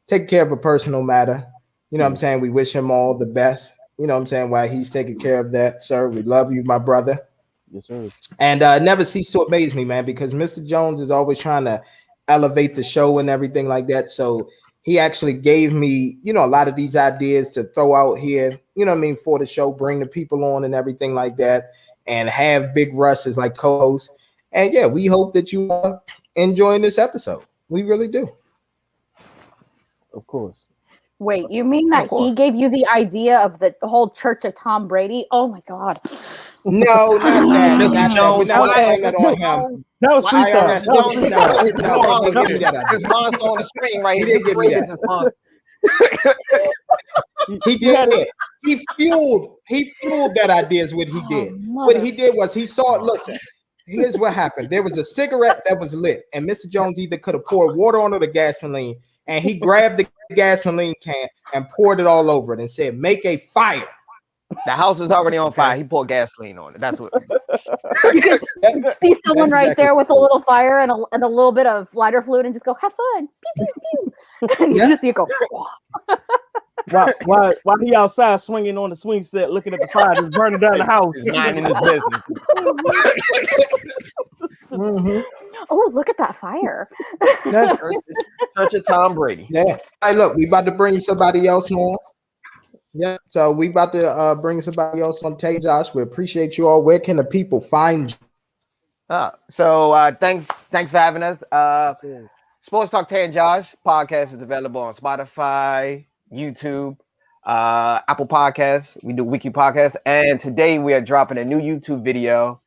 Taking care of a personal matter. You know what I'm saying? We wish him all the best. You know what I'm saying? While he's taking care of that, sir. We love you, my brother. Yes, sir. And never cease to amaze me, man, because Mr. Jones is always trying to elevate the show and everything like that. So he actually gave me, a lot of these ideas to throw out here, for the show, bring the people on and everything like that, and have Big Russ as like co-host. And yeah, we hope that you are enjoying this episode. We really do. Of course. Wait, you mean that he gave you the idea of the whole Church of Tom Brady? Oh my God. No, not that. Mr. Jones, that was freestyle. This monster on the screen right here. He did give me that. He did. He fueled that idea is what he did. What he did was he saw it. Listen, here's what happened. There was a cigarette that was lit, and Mr. Jones either could have poured water onto the gasoline, and he grabbed the gasoline can and poured it all over it and said, "Make a fire." The house was already on fire. He poured gasoline on it. That's what. You can see someone right there with a little fire and a little bit of lighter fluid and just go, "Have fun." Pew, pew, pew. And you just see it go. Why he outside swinging on the swing set, looking at the fire, just burning down the house. He's minding his business. Mm-hmm. Oh, look at that fire. Church of Tom Brady. Yeah. Hey, look, we about to bring somebody else on. Yeah. So we about to bring somebody else on. Tay, Josh, we appreciate you all. Where can the people find you? Thanks for having us. Sports Talk Tay and Josh podcast is available on Spotify, YouTube, Apple Podcasts. We do weekly podcasts, and today we are dropping a new YouTube video.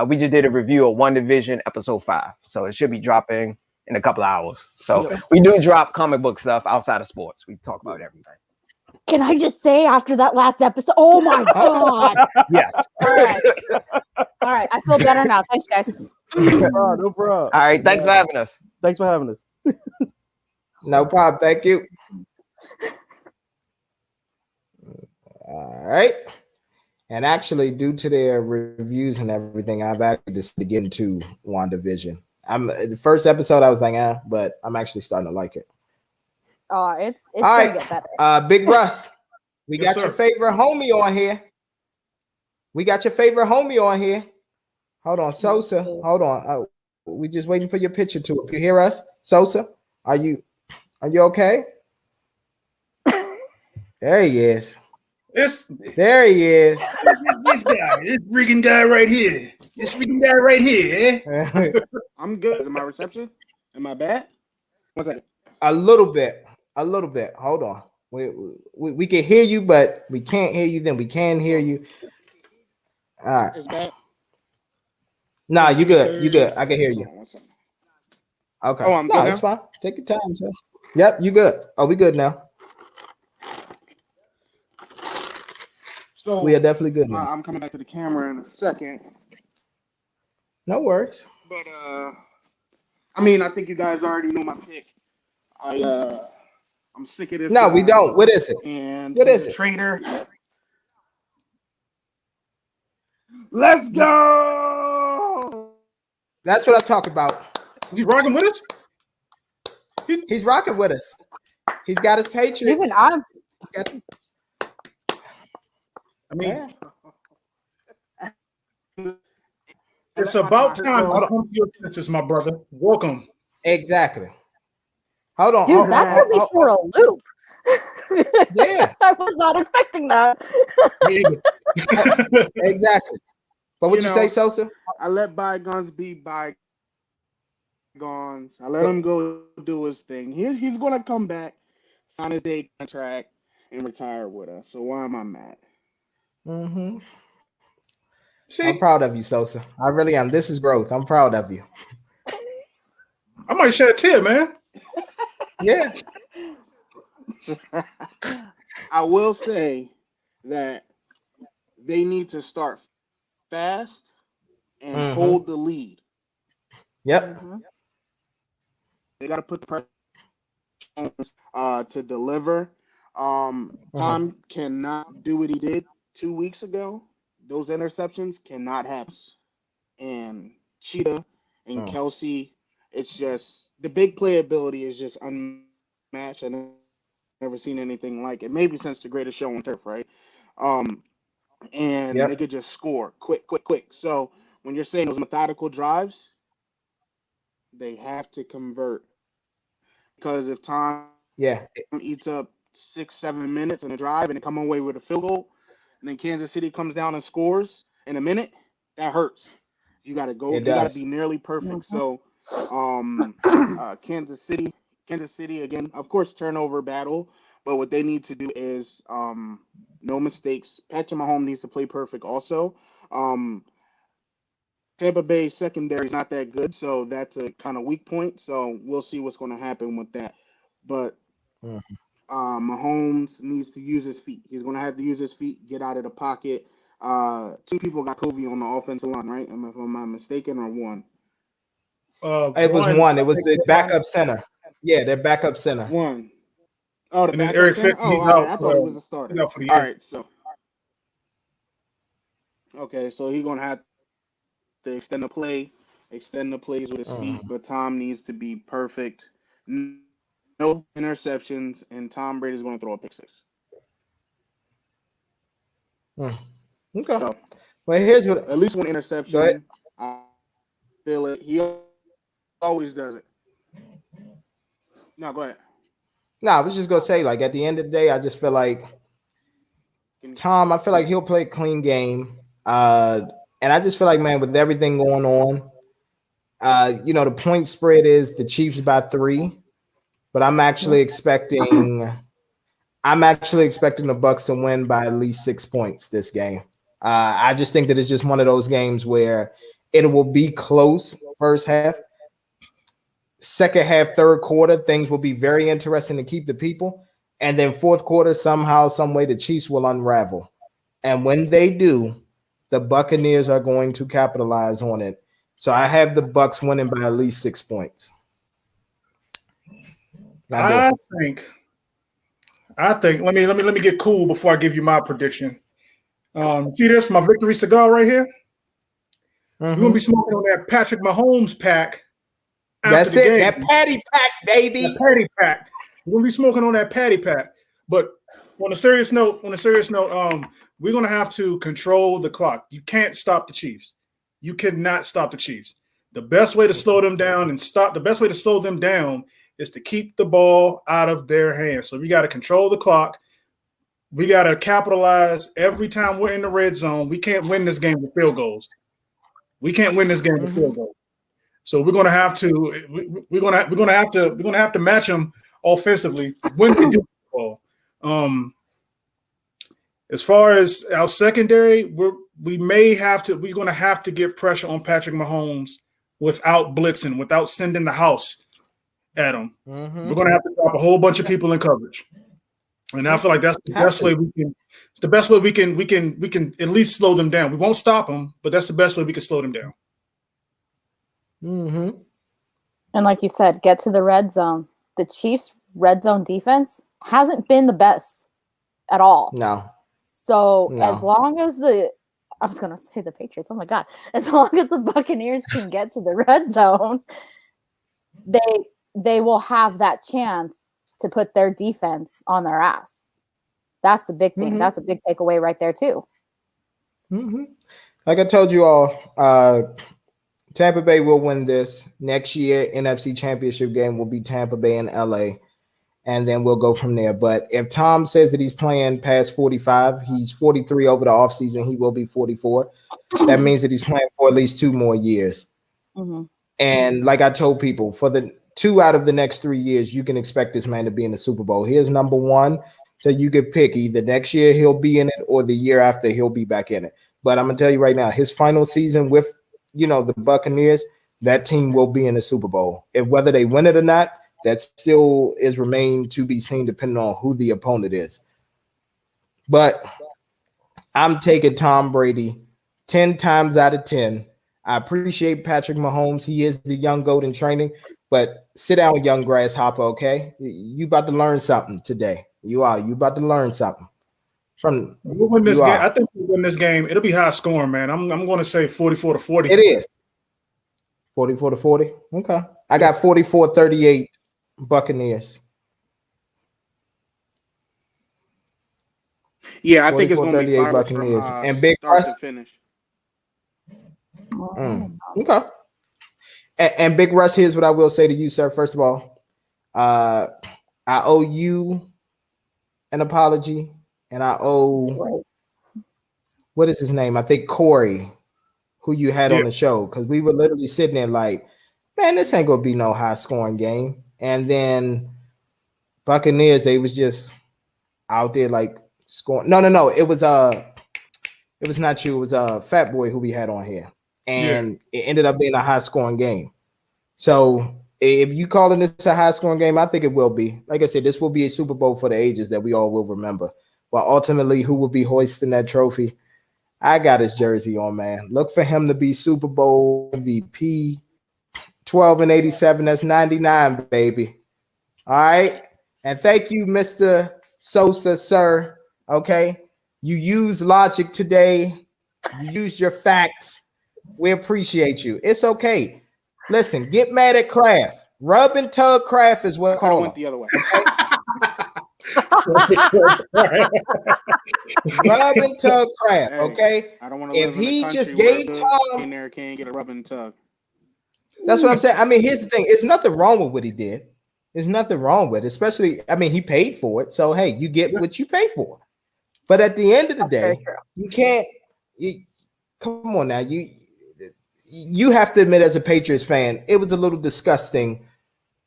We just did a review of WandaVision episode 5, so it should be dropping in a couple of hours. So we do drop comic book stuff outside of sports. We talk about everything. Can I just say after that last episode? Oh my God! Yes. All right. I feel better now. Thanks, guys. No problem. All right. Thanks for having us. Thanks for having us. No problem. Thank you. All right. And actually, due to their reviews and everything, I've actually decided to get into WandaVision. The first episode I was like, but I'm actually starting to like it. Oh, it's all gonna right. get better. Big Russ, we Yes, got sir. your favorite homie on here. Hold on, Sosa. Hold on. We just waiting for your picture to appear. You hear us, Sosa? Are you okay? There he is. There he is. This guy, this freaking guy right here. I'm good. Is my reception? Am I bad? What's that? A little bit. Hold on. We can hear you, but we can't hear you. Then we can hear you. All right. Is that? Nah, you good. I can hear you. Okay. Oh, I'm good. It's fine. Take your time, sir. Yep, you good. Oh, we good now. So We are definitely good now. I'm coming back to the camera in a second. No worries. But I mean, I think you guys already know my pick. I'm sick of this. No, we don't. What is it? And What is it? Trader. Let's go. That's what I'm talking about. He's rocking with us. He's rocking with us. He's got his Patriots. Even I'm. I mean, it's about time I come to your senses, my brother. Welcome. Exactly. Hold on. Dude, that threw me for a loop. Yeah. I was not expecting that. Exactly. But what you say, Sosa? I let bygones be bygones. I let him go do his thing. He's gonna come back, sign his day contract, and retire with us. So why am I mad? Mm-hmm. See, I'm proud of you, Sosa. I really am. This is growth. I'm proud of you. I might shed a tear, man. Yeah. I will say that they need to start fast and hold the lead. Yep. Mm-hmm. They got to put the pressure on to deliver. Tom cannot do what he did 2 weeks ago. Those interceptions cannot happen. And Cheetah and Kelsey, it's just the big playability is just unmatched. I've never seen anything like it. Maybe since the greatest show on turf, right? And they Yep. could just score quick, quick, quick. So when you're saying those methodical drives, they have to convert because if Tom Yeah. eats up 6-7 minutes in a drive and they come away with a field goal, and then Kansas City comes down and scores in a minute, that hurts. You got to go. It They got to does. be nearly perfect. So, Kansas City again. Of course, turnover battle. But what they need to do is no mistakes. Patrick Mahomes needs to play perfect. Also, Tampa Bay secondary is not that good, so that's a kind of weak point. So we'll see what's going to happen with that. But Mahomes needs to use his feet. He's going to have to use his feet, get out of the pocket. Two people got COVID on the offensive line, right? If I'm not mistaken, or one? It was one. It was the backup center. Yeah, their backup center. One. Oh, the And then backup Eric center? Fisher, Oh, he's all right. out. I thought he was a starter. He's out for the All year. right, so okay, so he's going to have to extend the plays with his feet, but Tom needs to be perfect. No interceptions, and Tom Brady's going to throw a pick six. Okay. So, well, here's what. at least one Go ahead. interception. I feel it. He always does it. No, go ahead. No, I was just gonna say, like at the end of the day, I just feel like Tom. I feel like he'll play a clean game, and I just feel like, man, with everything going on, the point spread is the Chiefs by 3, but I'm actually expecting the Bucks to win by at least 6 points this game. I just think that it's just one of those games where it will be close first half. Second half, third quarter, things will be very interesting to keep the people. And then fourth quarter, somehow, some way, the Chiefs will unravel. And when they do, the Buccaneers are going to capitalize on it. So I have the Bucks winning by at least 6 points. I think. Let me get cool before I give you my prediction. See this? My victory cigar right here. You're gonna be smoking on that Patrick Mahomes pack. That's it. Game. That patty pack, baby. That patty pack. We're gonna be smoking on that patty pack. But on a serious note, we're gonna have to control the clock. You can't stop the Chiefs. You cannot stop the Chiefs. The best way to slow them down is to keep the ball out of their hands. So we got to control the clock. We got to capitalize every time we're in the red zone. We can't win this game with field goals. So we're going to have to match them offensively when we do the ball. As far as our secondary, we're going to have to get pressure on Patrick Mahomes without blitzing, without sending the house at him. We're going to have to drop a whole bunch of people in coverage. And I feel like that's the best way we can. It's the best way we can at least slow them down. We won't stop them, but that's the best way we can slow them down. And like you said, get to the red zone. The Chiefs' red zone defense hasn't been the best at all. No. So as long as I was going to say the Patriots. Oh my God! As long as the Buccaneers can get to the red zone, they will have that chance to put their defense on their ass. That's the big thing. That's a big takeaway right there too. Like I told you all, Tampa Bay will win this next year. NFC Championship game will be Tampa Bay and LA, and then we'll go from there. But if Tom says that he's playing past 45, he's 43 over the offseason. He will be 44. That means that he's playing for at least 2 more years. Mm-hmm. And like I told people, for the 2 out of the next 3 years, you can expect this man to be in the Super Bowl. Here's number 1. So you could pick either next year he'll be in it or the year after he'll be back in it. But I'm gonna tell you right now, his final season with the Buccaneers, that team will be in the Super Bowl. If whether they win it or not, that still is remain to be seen depending on who the opponent is. But I'm taking Tom Brady 10 times out of 10. I appreciate Patrick Mahomes. He is the young goat in training, but sit down, young grasshopper, okay? You about to learn something today. You about to learn something. We'll win this game. I think we'll win this game. It'll be high scoring, man. I'm going to say 44-40. It is 44-40. Okay, I got 44-38 Buccaneers. Yeah, I think it's going to be Buccaneers from, and Big start Russ to finish. Okay. And Big Russ, here's what I will say to you, sir. First of all, I owe you an apology, and I owe what is his name? I think Corey, who you had on the show, because we were literally sitting there like, man, this ain't gonna be no high scoring game. And then Buccaneers, they was just out there like scoring. No. It was not you. It was Fat Boy who we had on here, and it ended up being a high scoring game. So if you calling this a high scoring game, I think it will be. Like I said, this will be a Super Bowl for the ages that we all will remember. But ultimately, who will be hoisting that trophy? I got his jersey on, man. Look for him to be Super Bowl MVP. 12 and 87. That's 99, baby. All right. And thank you, Mr. Sosa, sir. Okay. You used logic today. You used your facts. We appreciate you. It's okay. Listen, get mad at Kraft. Rub and tug Kraft is what I call went the other way. Okay? Rub and tug Kraft, okay? I don't want to live if in he a just country gave where Tom, there can't get a rub and tug. That's what I'm saying. I mean, here's the thing: it's nothing wrong with what he did. There's nothing wrong with it, especially. I mean, he paid for it, so hey, you get what you pay for. But at the end of the day, you can't. Come on now, you have to admit, as a Patriots fan, it was a little disgusting.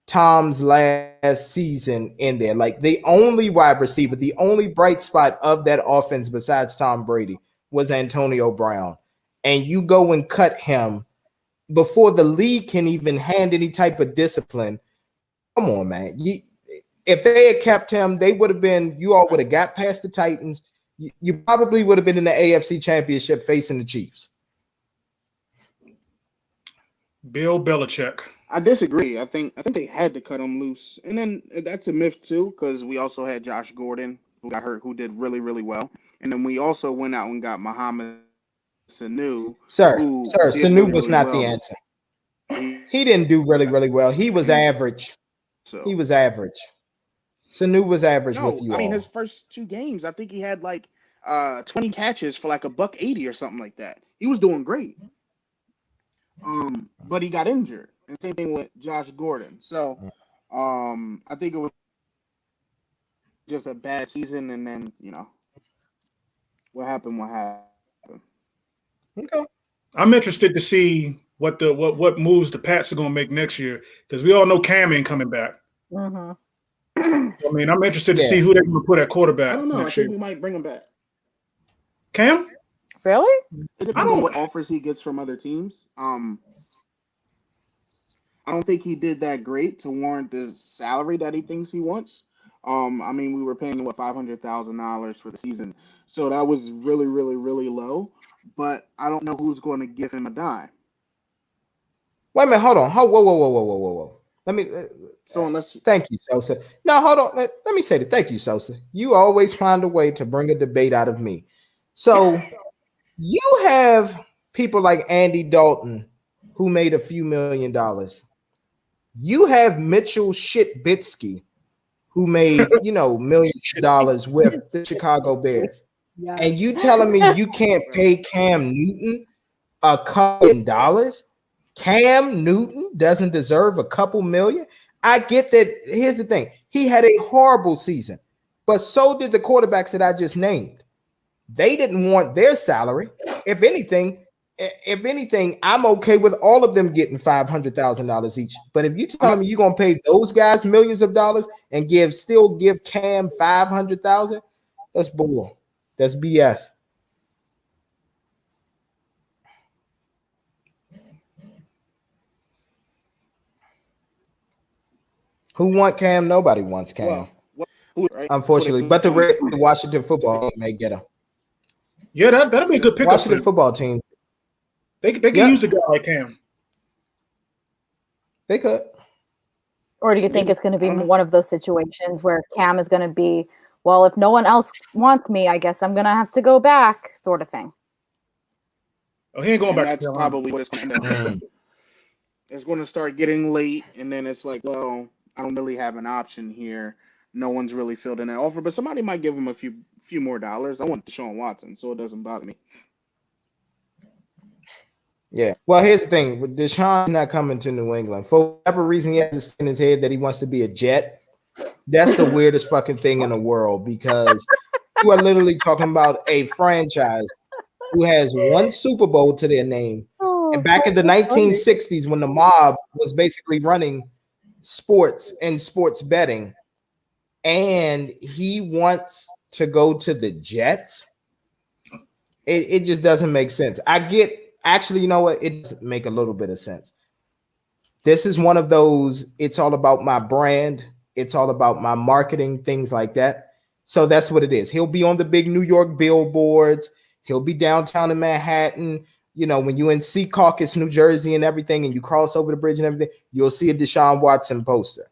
Tom's last season in there, like the only wide receiver, the only bright spot of that offense besides Tom Brady was Antonio Brown, and you go and cut him before the league can even hand any type of discipline. Come on, man. If they had kept him, they would have been. You all would have got past the Titans. You probably would have been in the AFC Championship facing the Chiefs. Bill Belichick. I disagree. I think they had to cut him loose, and then that's a myth too, because we also had Josh Gordon who got hurt, who did really, really well, and then we also went out and got Mohamed Sanu. Sanu was not the answer. He didn't do really, really well. He was average. He was average. Sanu was average with you. I mean, his first 2 games, I think he had like 20 catches for like $180 or something like that. He was doing great. But he got injured. And same thing with Josh Gordon. So I think it was just a bad season, and then what happened. Okay. I'm interested to see what moves the Pats are gonna make next year, because we all know Cam ain't coming back. Mm-hmm. I mean, I'm interested to see who they're gonna put at quarterback. I don't know. Next I think year. we might bring him back. Cam? Really? It depends on what offers he gets from other teams. I don't think he did that great to warrant the salary that he thinks he wants. I mean, we were paying $500,000 for the season, so that was really, really, really low. But I don't know who's going to give him a dime. Wait a minute, hold on. Whoa. Let me. Thank you, Sosa. No, hold on. Let me say this. Thank you, Sosa. You always find a way to bring a debate out of me. So you have people like Andy Dalton who made a few $1 million. You have Mitchell Shitbitsky who made millions of dollars with the Chicago Bears. Yes. And you telling me you can't pay Cam Newton $2 million? Cam Newton doesn't deserve a couple million. I get that. Here's the thing. He had a horrible season, but so did the quarterbacks that I just named. They didn't want their salary. If anything, I'm okay with all of them getting $500,000 each. But if you tell me you're gonna pay those guys millions of dollars and still give Cam 500,000, that's bull. That's BS. Who want Cam? Nobody wants Cam. Unfortunately, but the Washington football team may get him. Yeah, that'll be a good pickup. Washington football team. They could use a guy like Cam. They could. Or do you think it's going to be one of those situations where Cam is going to be, well, if no one else wants me, I guess I'm going to have to go back, sort of thing? Oh, he ain't going back. That's probably what it's going to end up. It's going to start getting late, and then it's like, well, I don't really have an option here. No one's really filled in that offer, but somebody might give him a few more dollars. I want Deshaun Watson, so it doesn't bother me. Yeah. Well, here's the thing. Deshaun's not coming to New England. For whatever reason, he has in his head that he wants to be a Jet. That's the weirdest fucking thing in the world, because you are literally talking about a franchise who has one Super Bowl to their name. And back in the 1960s, when the mob was basically running sports and sports betting, and he wants to go to the Jets, it just doesn't make sense. Actually, you know what? It does make a little bit of sense. This is one of those, it's all about my brand. It's all about my marketing, things like that. So that's what it is. He'll be on the big New York billboards. He'll be downtown in Manhattan. You know, when you're in Secaucus, New Jersey and everything, and you cross over the bridge and everything, you'll see a Deshaun Watson poster.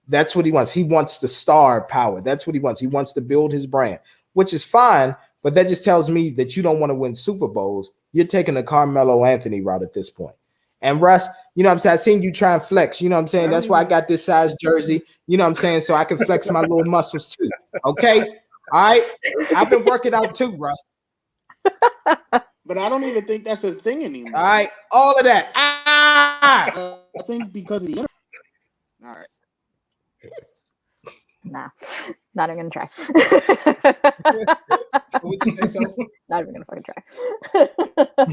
That's what he wants. He wants the star power. That's what he wants. He wants to build his brand, which is fine. But that just tells me that you don't want to win Super Bowls. You're taking the Carmelo Anthony route at this point. And Russ, you know what I'm saying? I seen you try and flex. You know what I'm saying? That's why I got this size jersey. You know what I'm saying? So I can flex my little muscles too. Okay? All right? I've been working out too, Russ. But I don't even think that's a thing anymore. All right? All of that. I think because of the internet. All right. Nah, not even gonna try. Would you say so? Not even gonna fucking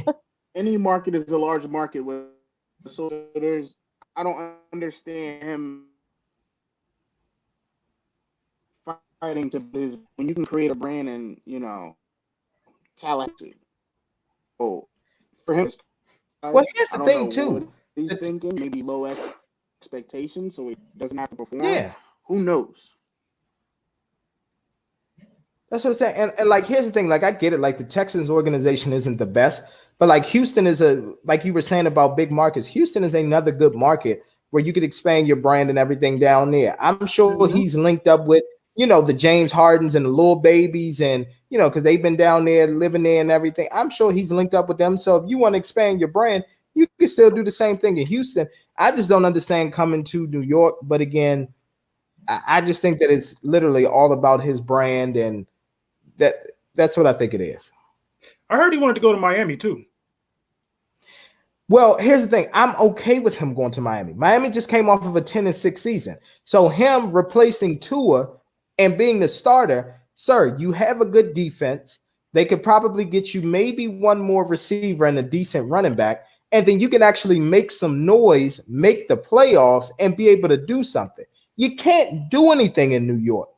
try. Any market is a large market, so I don't understand him fighting to business when you can create a brand and talent. Oh, for him. Well, here's the thing too. He's thinking maybe low expectations, so he doesn't have to perform. Yeah. Who knows? That's what I'm saying. And like, here's the thing. Like, I get it. Like, the Texans organization isn't the best, but like Houston is like you were saying about big markets. Houston is another good market where you could expand your brand and everything down there. I'm sure he's linked up with, the James Hardens and the little babies and, because they've been down there living there and everything. I'm sure he's linked up with them. So if you want to expand your brand, you can still do the same thing in Houston. I just don't understand coming to New York. But again, I just think that it's literally all about his brand, and that's what I think it is. I heard he wanted to go to Miami too. Well, here's the thing. I'm okay with him going to Miami. Miami just came off of a 10-6 season. So him replacing Tua and being the starter, sir, you have a good defense. They could probably get you maybe one more receiver and a decent running back, and then you can actually make some noise, make the playoffs, and be able to do something. You can't do anything in New York.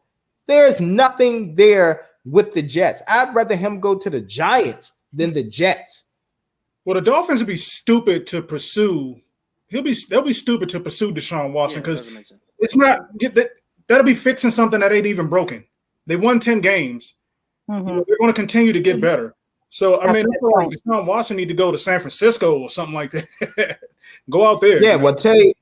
There's nothing there with the Jets. I'd rather him go to the Giants than the Jets. Well, the Dolphins would be stupid to pursue. They'll be stupid to pursue Deshaun Watson because it's not that'll be fixing something that ain't even broken. They won 10 games. Mm-hmm. They're going to continue to get better. So I mean, Deshaun Watson need to go to San Francisco or something like that. Go out there. Yeah, well, Tay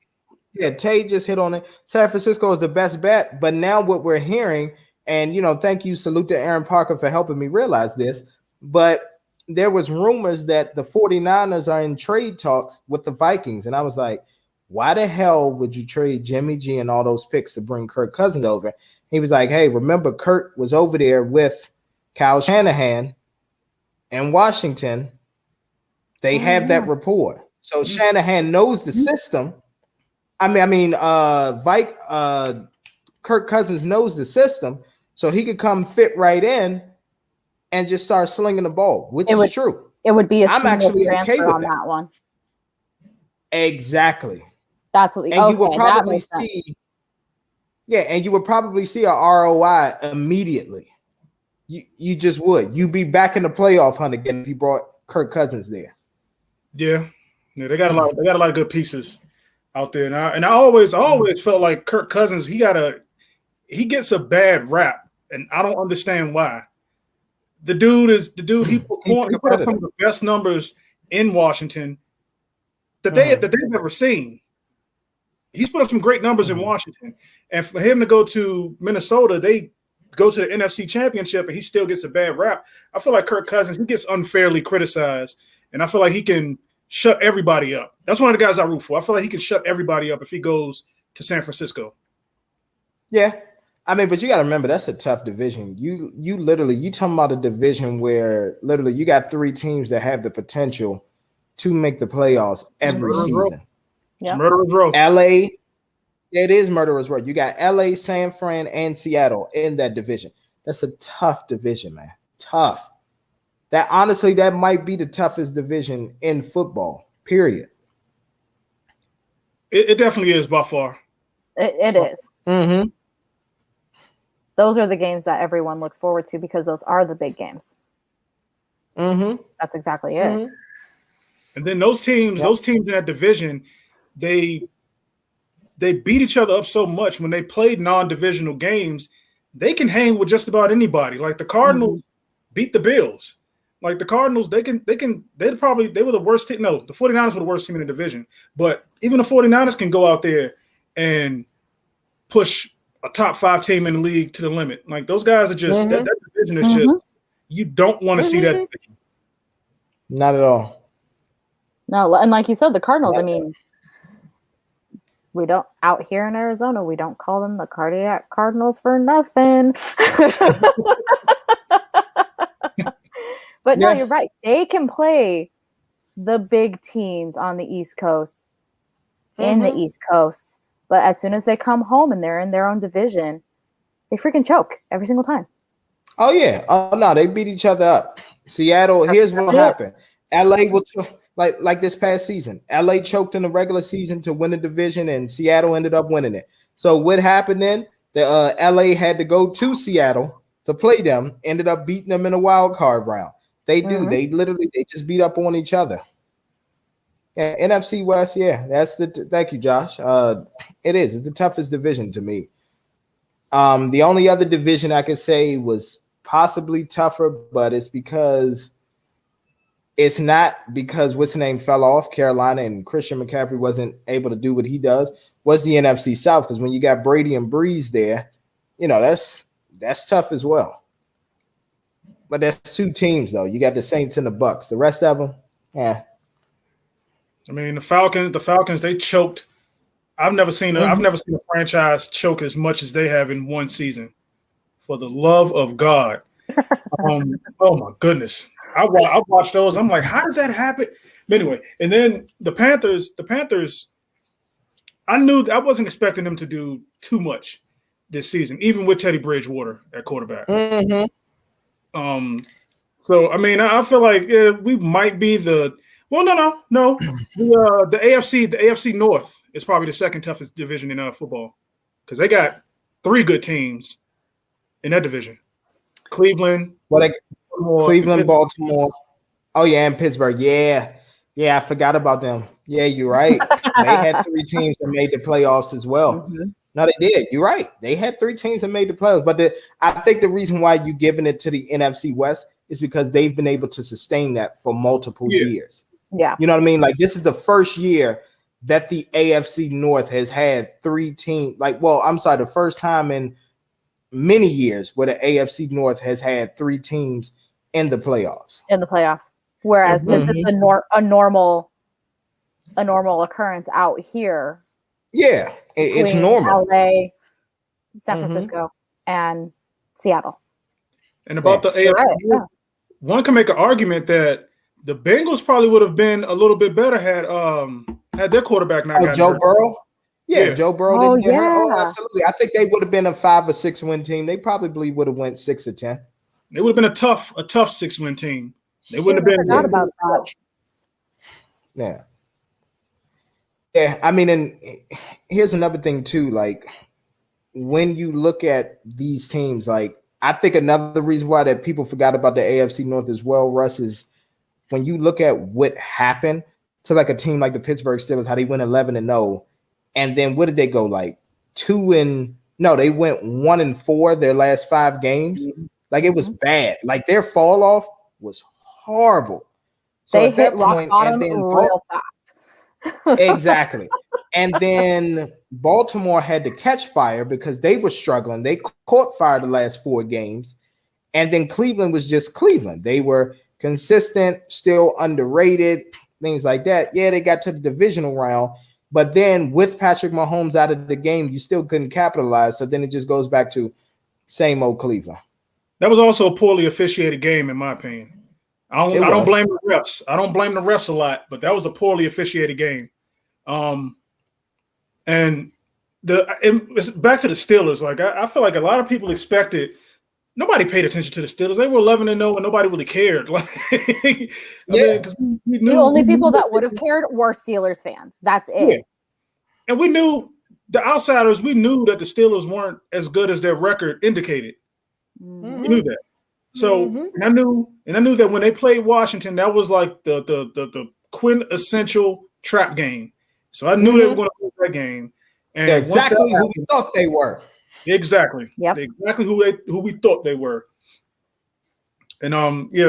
just hit on it. San Francisco is the best bet. But now what we're hearing, and thank you, salute to Aaron Parker for helping me realize this. But there was rumors that the 49ers are in trade talks with the Vikings. And I was like, why the hell would you trade Jimmy G and all those picks to bring Kirk Cousins over? He was like, hey, remember Kirk was over there with Kyle Shanahan in Washington. They have that rapport. So Shanahan knows the system. Kirk Cousins knows the system, so he could come fit right in and just start slinging the ball, which is true. It would be I'm actually okay with that one. Exactly. That's what you would probably see. Yeah, and you would probably see a ROI immediately. You just would. You'd be back in the playoff hunt again if you brought Kirk Cousins there. Yeah, they got a lot. They got a lot of good pieces out there, and I always felt like Kirk Cousins. He gets a bad rap, and I don't understand why. The dude. He put up some of the best numbers in Washington that they've ever seen. He's put up some great numbers in Washington, and for him to go to Minnesota, they go to the NFC Championship, and he still gets a bad rap. I feel like Kirk Cousins, he gets unfairly criticized, and I feel like he can shut everybody up. That's one of the guys I root for. I feel like he can shut everybody up if he goes to San Francisco. Yeah. But you got to remember, that's a tough division. You talking about a division where literally you got 3 teams that have the potential to make the playoffs every season. Yeah. Murderer's Row. LA, it is Murderer's Row. You got LA, San Fran, and Seattle in that division. That's a tough division, man. Tough. That might be the toughest division in football, period. It definitely is by far. It is. Mm-hmm. Those are the games that everyone looks forward to because those are the big games. Mm-hmm. That's exactly it. Mm-hmm. And then those teams in that division, they beat each other up so much when they played non-divisional games, they can hang with just about anybody. Like the Cardinals beat the Bills. Like the Cardinals, they were the worst team. No, the 49ers were the worst team in the division. But even the 49ers can go out there and push a top 5 team in the league to the limit. Like those guys are just that division is just, you don't want to see that division. Not at all. No, and like you said, the Cardinals, we don't, out here in Arizona, we don't call them the cardiac Cardinals for nothing. But no, you're right. They can play the big teams on the East Coast in the East Coast. But as soon as they come home and they're in their own division, they freaking choke every single time. Oh, yeah. Oh, no, they beat each other up. Seattle, here's what happened. LA will like this past season. LA choked in the regular season to win the division, and Seattle ended up winning it. So what happened then? The LA had to go to Seattle to play them, ended up beating them in a wild card round. They do. They just beat up on each other. Yeah, NFC West, that's thank you, Josh. It's the toughest division to me. The only other division I could say was possibly tougher, but it's not because what's the name fell off, Carolina, and Christian McCaffrey wasn't able to do what he does, was the NFC South. Because when you got Brady and Breeze there, that's tough as well. But there's 2 teams though. You got the Saints and the Bucks. The rest of them, the Falcons, they choked. I've never seen a franchise choke as much as they have in one season. For the love of God. Oh my goodness. I watched those. I'm like, how does that happen? But anyway, and then the Panthers, I knew I wasn't expecting them to do too much this season, even with Teddy Bridgewater at quarterback. Mm-hmm. So I feel like we might be no. The AFC North is probably the second toughest division in football because they got 3 good teams in that division. Cleveland, Baltimore. Oh yeah, and Pittsburgh. Yeah, I forgot about them. Yeah, you're right. They had 3 teams that made the playoffs as well. Mm-hmm. No, they did. You're right. They had 3 teams that made the playoffs. But I think the reason why you're giving it to the NFC West is because they've been able to sustain that for multiple years. Yeah. You know what I mean? Like this is the first year that the AFC North has had 3 teams. The first time in many years where the AFC North has had 3 teams in the playoffs. Whereas this is a normal occurrence out here. Yeah, it's normal. LA, San Francisco, and Seattle. And about the AFC, one can make an argument that The Bengals probably would have been a little bit better had their quarterback not gotten Joe hurt. Burrow. Yeah, Joe Burrow didn't get hurt. Oh, yeah. absolutely. I think they would have been a 5 or 6 win team. They probably would have went 6 or 10. They would have been a tough 6-win team. They wouldn't I have been. forgot about that. Yeah. Yeah, I mean, and here's another thing too. Like, when you look at these teams, like, I think another reason why that people forgot about the AFC North as well, Russ, is when you look at what happened to like a team like the Pittsburgh Steelers, how they went 11-0, and then what did they go like 2 no, they went 1-4 their last 5 games. Like, it was bad. Like, their fall off was horrible. So They at that hit rock point, bottom and then real fast. exactly. And then Baltimore had to catch fire because they were struggling. They caught fire the last 4 games. And then Cleveland was just Cleveland. They were consistent, still underrated, things like that. Yeah, they got to the divisional round. But then with Patrick Mahomes out of the game, you still couldn't capitalize. So then it just goes back to same old Cleveland. That was also a poorly officiated game, in my opinion. I don't blame the refs. I don't blame the refs a lot, but that was a poorly officiated game. And it's back to the Steelers. Like, I feel like a lot of people expected. Nobody paid attention to the Steelers. They were 11-0, and nobody really cared. Like, I mean, 'cause we knew, the only people that would have cared were Steelers fans. That's it. Yeah. And we knew the outsiders. We knew that the Steelers weren't as good as their record indicated. Mm-hmm. We knew that. So, and I knew that when they played Washington, that was like the quintessential trap game. So I knew they were going to play that game. And they're exactly who we thought they were. Exactly. Yep. Exactly who we thought they were. And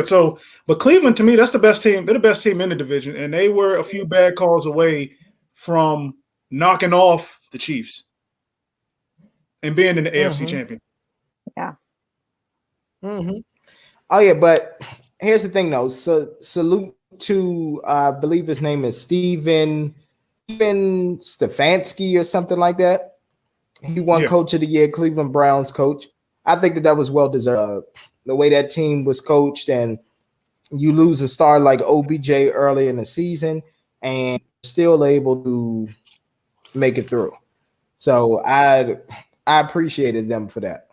so, but Cleveland, to me, that's the best team. They're the best team in the division, and they were a few bad calls away from knocking off the Chiefs and being in the AFC champion. Yeah. Mm-hmm. Oh yeah, but here's the thing though. So salute to I believe his name is Steven Stefanski or something like that. He won Coach of the Year, Cleveland Browns coach. I think that was well deserved. The way that team was coached, and you lose a star like OBJ early in the season, and still able to make it through. So I appreciated them for that.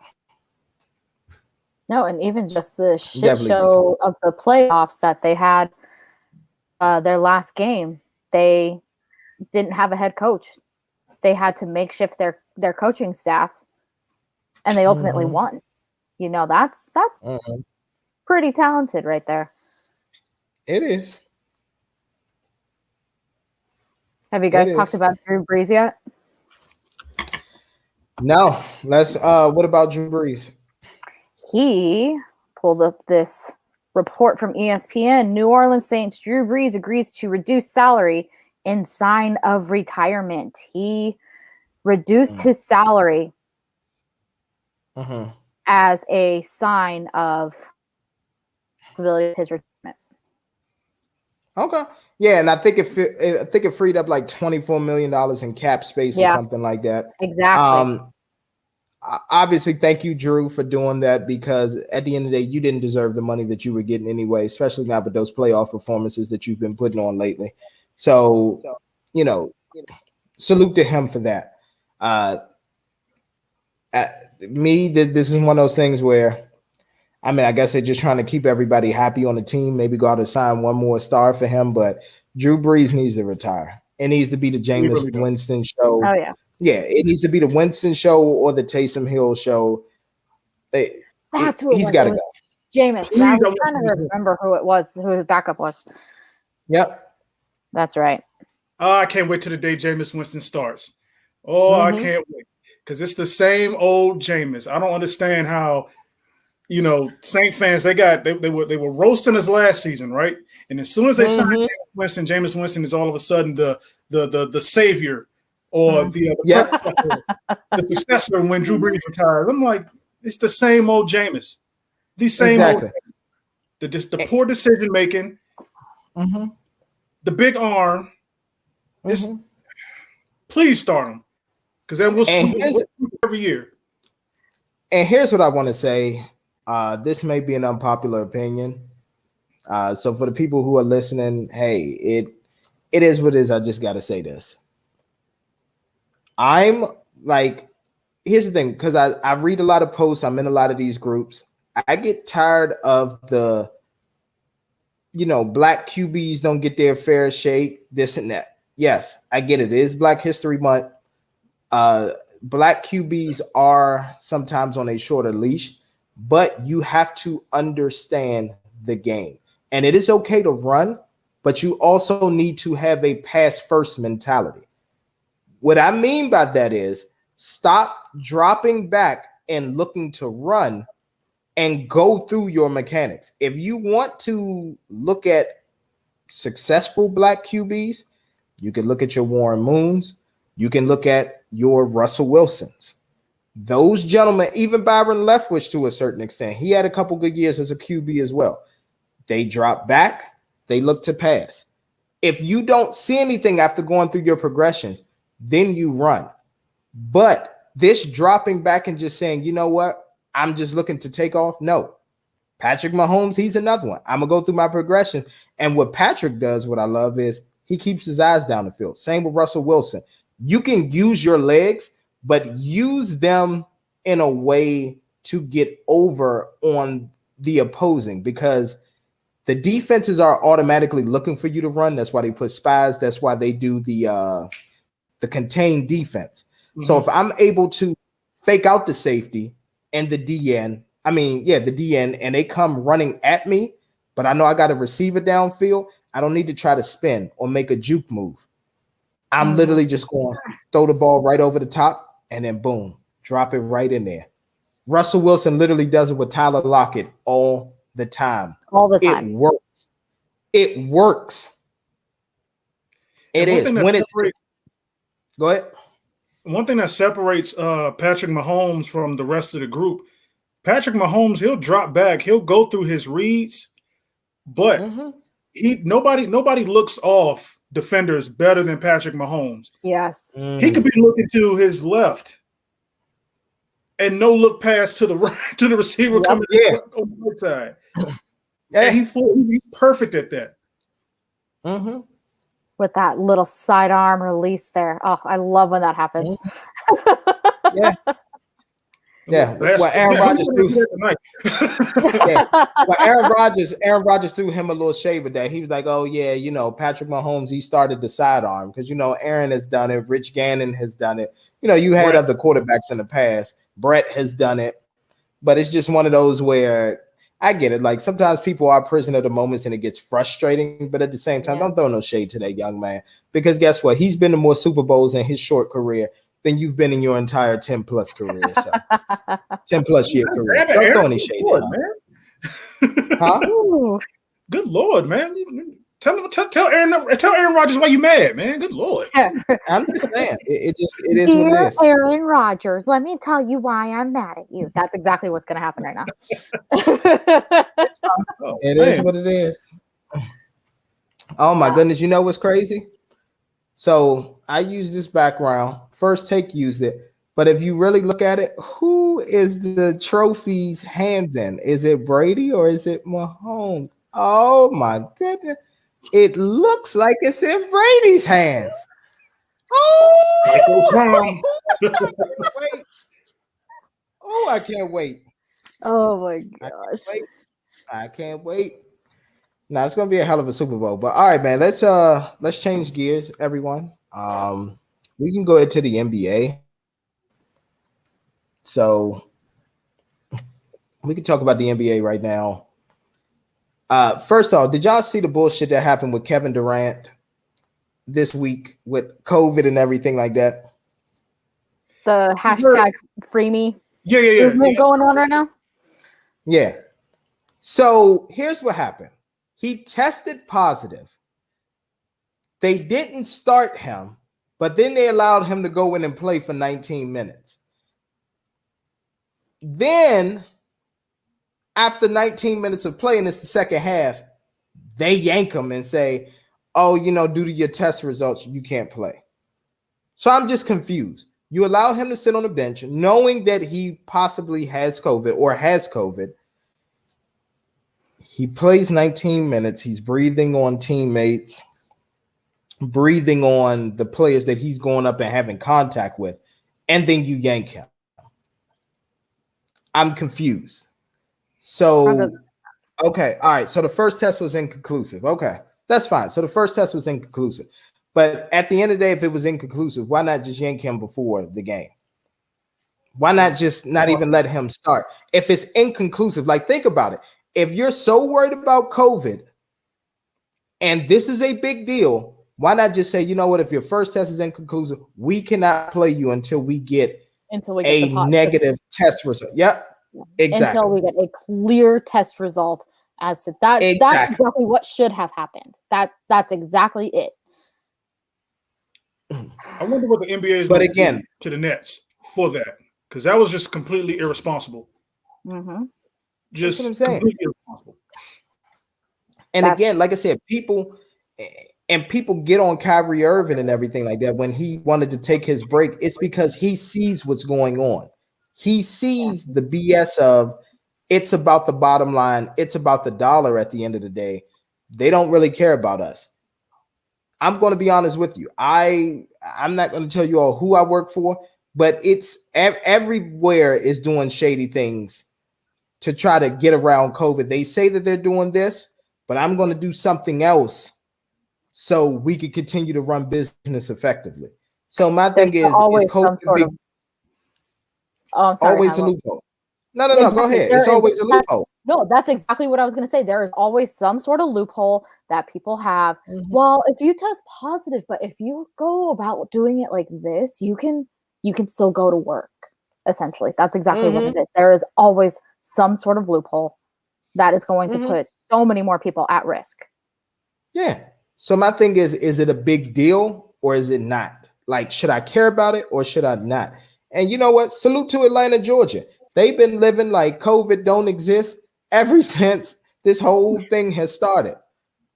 No, and even just the shit show of the playoffs that they had their last game, they didn't have a head coach. They had to makeshift their coaching staff, and they ultimately won. You know, that's pretty talented right there. It is. Have you guys talked about Drew Brees yet? No. Let's what about Drew Brees? He pulled up this report from ESPN. New Orleans Saints Drew Brees agrees to reduce salary in sign of retirement. He reduced his salary as a sign of possibility of his retirement. Okay. Yeah, and I think it freed up like $24 million in cap space or something like that. Exactly. Obviously, thank you, Drew, for doing that, because at the end of the day, you didn't deserve the money that you were getting anyway, especially not with those playoff performances that you've been putting on lately. So salute to him for that. This is one of those things where, I mean, I guess they're just trying to keep everybody happy on the team, maybe go out and sign one more star for him, but Drew Brees needs to retire. It needs to be the Jameis Winston show. Oh, yeah. Yeah, it needs to be the Winston show or the Taysom Hill show. That's what he's got to go. Jameis. I was trying to remember who it was, who his backup was. Yep. That's right. I can't wait till the day Jameis Winston starts. I can't wait. Because it's the same old Jameis. I don't understand how, Saint fans, they were roasting us last season, right? And as soon as they signed Jameis Winston is all of a sudden the savior or the successor when Drew Brees retired. I'm like, it's the same old Jameis. The same old the poor decision making, the big arm. Please start him, because then we'll see every year. And here's what I want to say. This may be an unpopular opinion. So for the people who are listening, hey, it is what it is. I just got to say this. I'm like, here's the thing, because I read a lot of posts. I'm in a lot of these groups. I get tired of the, black QBs don't get their fair shake, this and that. Yes, I get it. It is Black History Month. Black QBs are sometimes on a shorter leash, but you have to understand the game. And it is okay to run, but you also need to have a pass first mentality. What I mean by that is stop dropping back and looking to run and go through your mechanics. If you want to look at successful Black QBs, you can look at your Warren Moons. You can look at your Russell Wilsons. Those gentlemen, even Byron Leftwich to a certain extent, he had a couple good years as a QB as well. They drop back. They look to pass. If you don't see anything after going through your progressions, then you run. But this dropping back and just saying, you know what, I'm just looking to take off. No. Patrick Mahomes, he's another one. I'm going to go through my progression. And what Patrick does, what I love is he keeps his eyes down the field. Same with Russell Wilson. You can use your legs, but use them in a way to get over on the opposing, because the defenses are automatically looking for you to run. That's why they put spies. That's why they do the contained defense. Mm-hmm. So if I'm able to fake out the safety and the DN, the DN, and they come running at me, but I know I got a receiver downfield, I don't need to try to spin or make a juke move. I'm literally just going to throw the ball right over the top and then boom, drop it right in there. Russell Wilson literally does it with Tyler Lockett all the time. All the time. It works. It works. It is. When it's go ahead. One thing that separates Patrick Mahomes from the rest of the group, Patrick Mahomes, he'll drop back, he'll go through his reads, but nobody looks off defenders better than Patrick Mahomes. Yes. He could be looking to his left and no look pass to the right to the receiver coming on the right side. Yeah, he's perfect at that. Mm-hmm. With that little sidearm release there. Oh, I love when that happens. Yeah. Well, Aaron Rodgers threw. Well, Aaron Rodgers threw him a little shade with that. He was like, "Oh yeah, Patrick Mahomes, he started the sidearm because Aaron has done it. Rich Gannon has done it. You had other quarterbacks in the past. Brett has done it, but it's just one of those where I get it. Like sometimes people are prisoner of the moments and it gets frustrating, but at the same time, don't throw no shade to that young man because guess what? He's been to more Super Bowls in his short career than you've been in your entire 10 plus career. So 10 plus year career. Don't throw any shade at him. Huh? Good Lord, man. Tell Aaron Rodgers why you mad, man. Good Lord. I'm just saying. It is what it is. Aaron Rodgers, let me tell you why I'm mad at you. That's exactly what's going to happen right now. It is what it is. Oh my goodness. You know what's crazy? So I use this background. First Take used it. But if you really look at it, who is the trophy's hands in? Is it Brady or is it Mahomes? Oh my goodness. It looks like it's in Brady's hands. Oh, I can't wait. Oh my gosh. I can't wait. Now it's gonna be a hell of a Super Bowl. But all right, man, let's change gears, everyone. We can go into the NBA. So we can talk about the NBA right now. First off, did y'all see the bullshit that happened with Kevin Durant this week with COVID and everything like that? The hashtag free me. Yeah. Going on right now. Yeah. So here's what happened. He tested positive. They didn't start him, but then they allowed him to go in and play for 19 minutes. Then after 19 minutes of playing, it's the second half, they yank him and say, oh, due to your test results, you can't play. So I'm just confused. You allow him to sit on the bench knowing that he possibly has COVID or has COVID. He plays 19 minutes. He's breathing on teammates, breathing on the players that he's going up and having contact with, and then you yank him. I'm confused. So, okay, all right. So the first test was inconclusive. Okay, that's fine. So the first test was inconclusive. But at the end of the day, if it was inconclusive, why not just yank him before the game? Why not just not even let him start? If it's inconclusive, like think about it. If you're so worried about COVID and this is a big deal, why not just say, you know what, if your first test is inconclusive, we cannot play you until we get a negative test result. Yep. Exactly. Until we get a clear test result as to that. Exactly. That's exactly what should have happened. That's exactly it. I wonder what the NBA is going to do to the Nets for that, because that was just completely irresponsible. Mm-hmm. Just completely irresponsible. And again, like I said, people get on Kyrie Irving and everything like that when he wanted to take his break. It's because he sees what's going on. He sees the BS of it's about the bottom line. It's about the dollar at the end of the day. They don't really care about us. I'm going to be honest with you. I'm not going to tell you all who I work for, but it's everywhere is doing shady things to try to get around COVID. They say that they're doing this, but I'm going to do something else so we can continue to run business effectively. So my thing is COVID big, I'm sorry, always a loophole. No, go ahead. It's always a loophole. No, that's exactly what I was going to say. There is always some sort of loophole that people have. Mm-hmm. Well, if you test positive, but if you go about doing it like this, you can still go to work. Essentially, that's exactly what it is. There is always some sort of loophole that is going to put so many more people at risk. Yeah. So my thing is it a big deal or is it not? Like, should I care about it or should I not? And you know what? Salute to Atlanta, Georgia. They've been living like COVID don't exist ever since this whole thing has started.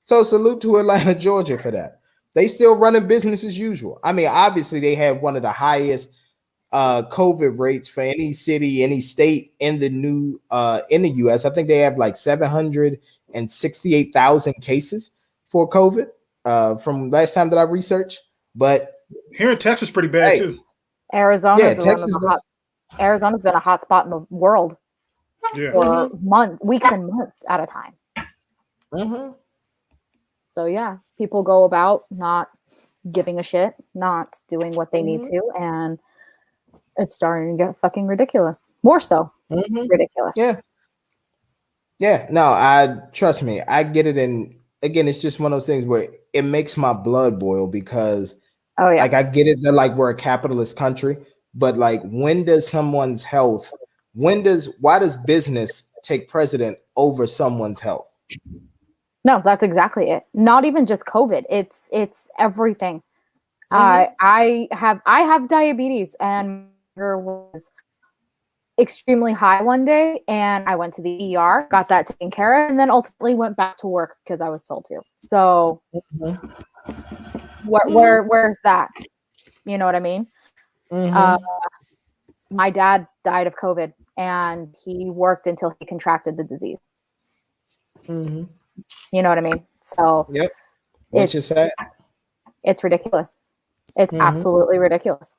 So salute to Atlanta, Georgia for that. They still running business as usual. I mean, obviously they have one of the highest COVID rates for any city, any state in the in the US. I think they have like 768,000 cases for COVID from last time that I researched. But here in Texas, pretty bad too. Arizona's been a hot spot in the world for months, weeks and months at a time. So yeah, people go about not giving a shit, not doing what they need to, and it's starting to get fucking ridiculous. More so ridiculous. Yeah. No, trust me, I get it. And again, it's just one of those things where it makes my blood boil because like I get it that like we're a capitalist country, but like when does someone's health, why does business take precedent over someone's health? No, that's exactly it. Not even just COVID. It's everything. I have diabetes and was extremely high one day and I went to the ER, got that taken care of, and then ultimately went back to work because I was told to. So where's that? You know what I mean? My dad died of COVID and he worked until he contracted the disease. You know what I mean? So Which is sad. It's ridiculous. It's absolutely ridiculous.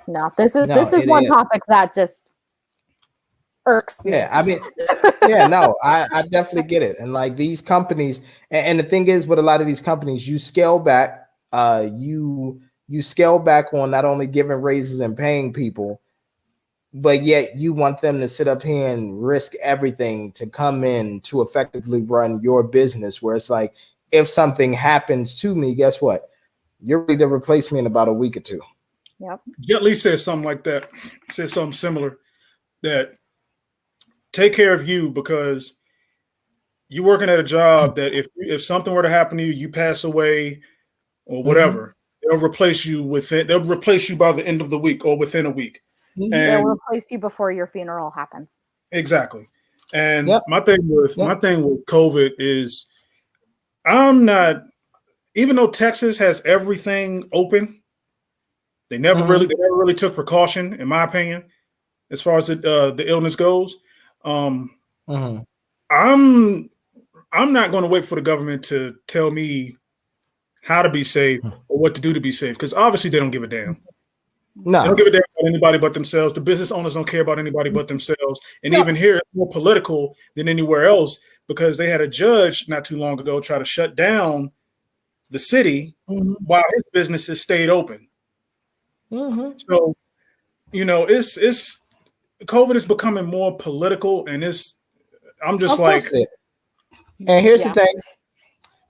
No, this is one topic that just irks me. I mean, I definitely get it. And like these companies, and the thing is with a lot of these companies, you scale back, you scale back on not only giving raises and paying people, but yet you want them to sit up here and risk everything to come in to effectively run your business, where it's like, if something happens to me, guess what? You're ready to replace me in about a week or two. Yep. Jet Li says something like that. Says something similar, that take care of you because you're working at a job that if something were to happen to you, you pass away or whatever, they'll replace you they'll replace you by the end of the week or within a week. And they'll replace you before your funeral happens. Exactly. And my thing with COVID is I'm not, even though Texas has everything open, they never really took precaution, in my opinion, as far as the illness goes. Mm-hmm. I'm not going to wait for the government to tell me how to be safe or what to do to be safe, because obviously they don't give a damn. No. They don't give a damn about anybody but themselves. The business owners don't care about anybody but themselves. And even here, it's more political than anywhere else, because they had a judge not too long ago try to shut down the city while his businesses stayed open. Mm-hmm. So, it's COVID is becoming more political, and I'm just like, and here's the thing.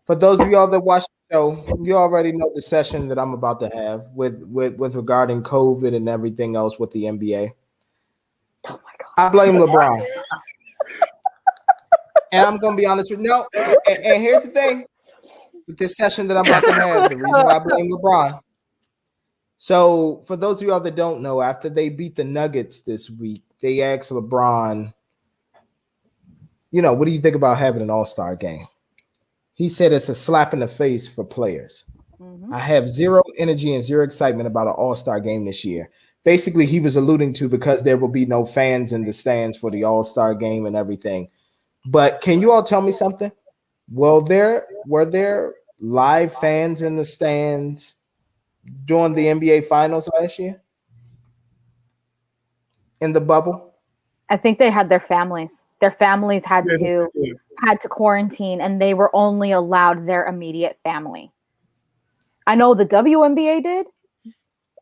For those of y'all that watch the show, you already know the session that I'm about to have with regarding COVID and everything else with the NBA. Oh my God. I blame LeBron. And I'm going to be honest with you. No, and here's the thing. With this session that I'm about to have, the reason why I blame LeBron. So for those of y'all that don't know, after they beat the Nuggets this week, they asked LeBron, what do you think about having an all-star game? He said it's a slap in the face for players. Mm-hmm. I have zero energy and zero excitement about an all-star game this year. Basically, he was alluding to because there will be no fans in the stands for the all-star game and everything. But can you all tell me something? Were there live fans in the stands during the NBA Finals last year? In the bubble? I think they had their families. Their families had to quarantine, and they were only allowed their immediate family. I know the WNBA did,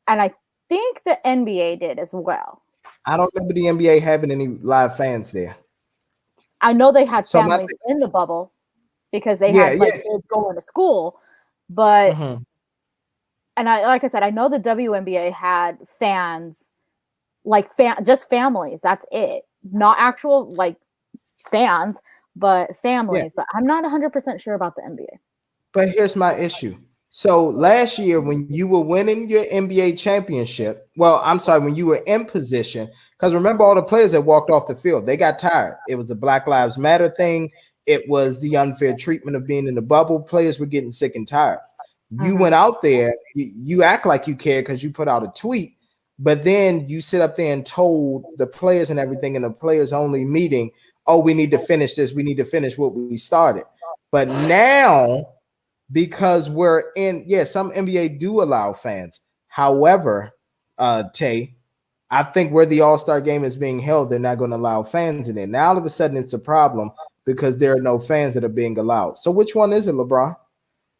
and I think the NBA did as well. I don't remember the NBA having any live fans there. I know they had families in the bubble because they had kids going to school, but and like I said, I know the WNBA had fans, just families. That's it, not actual fans, but families. Yeah. But I'm not 100% sure about the NBA. But here's my issue. So last year, when you were winning your NBA championship, when you were in position, because remember all the players that walked off the field, they got tired. It was the Black Lives Matter thing. It was the unfair treatment of being in the bubble. Players were getting sick and tired. You went out there, you act like you care because you put out a tweet, but then you sit up there and told the players and everything in a players only meeting, oh, we need to finish this. We need to finish what we started. But now, because we're in, some NBA do allow fans. However, Tay, I think where the All-Star game is being held, they're not going to allow fans in it. Now, all of a sudden, it's a problem because there are no fans that are being allowed. So which one is it, LeBron?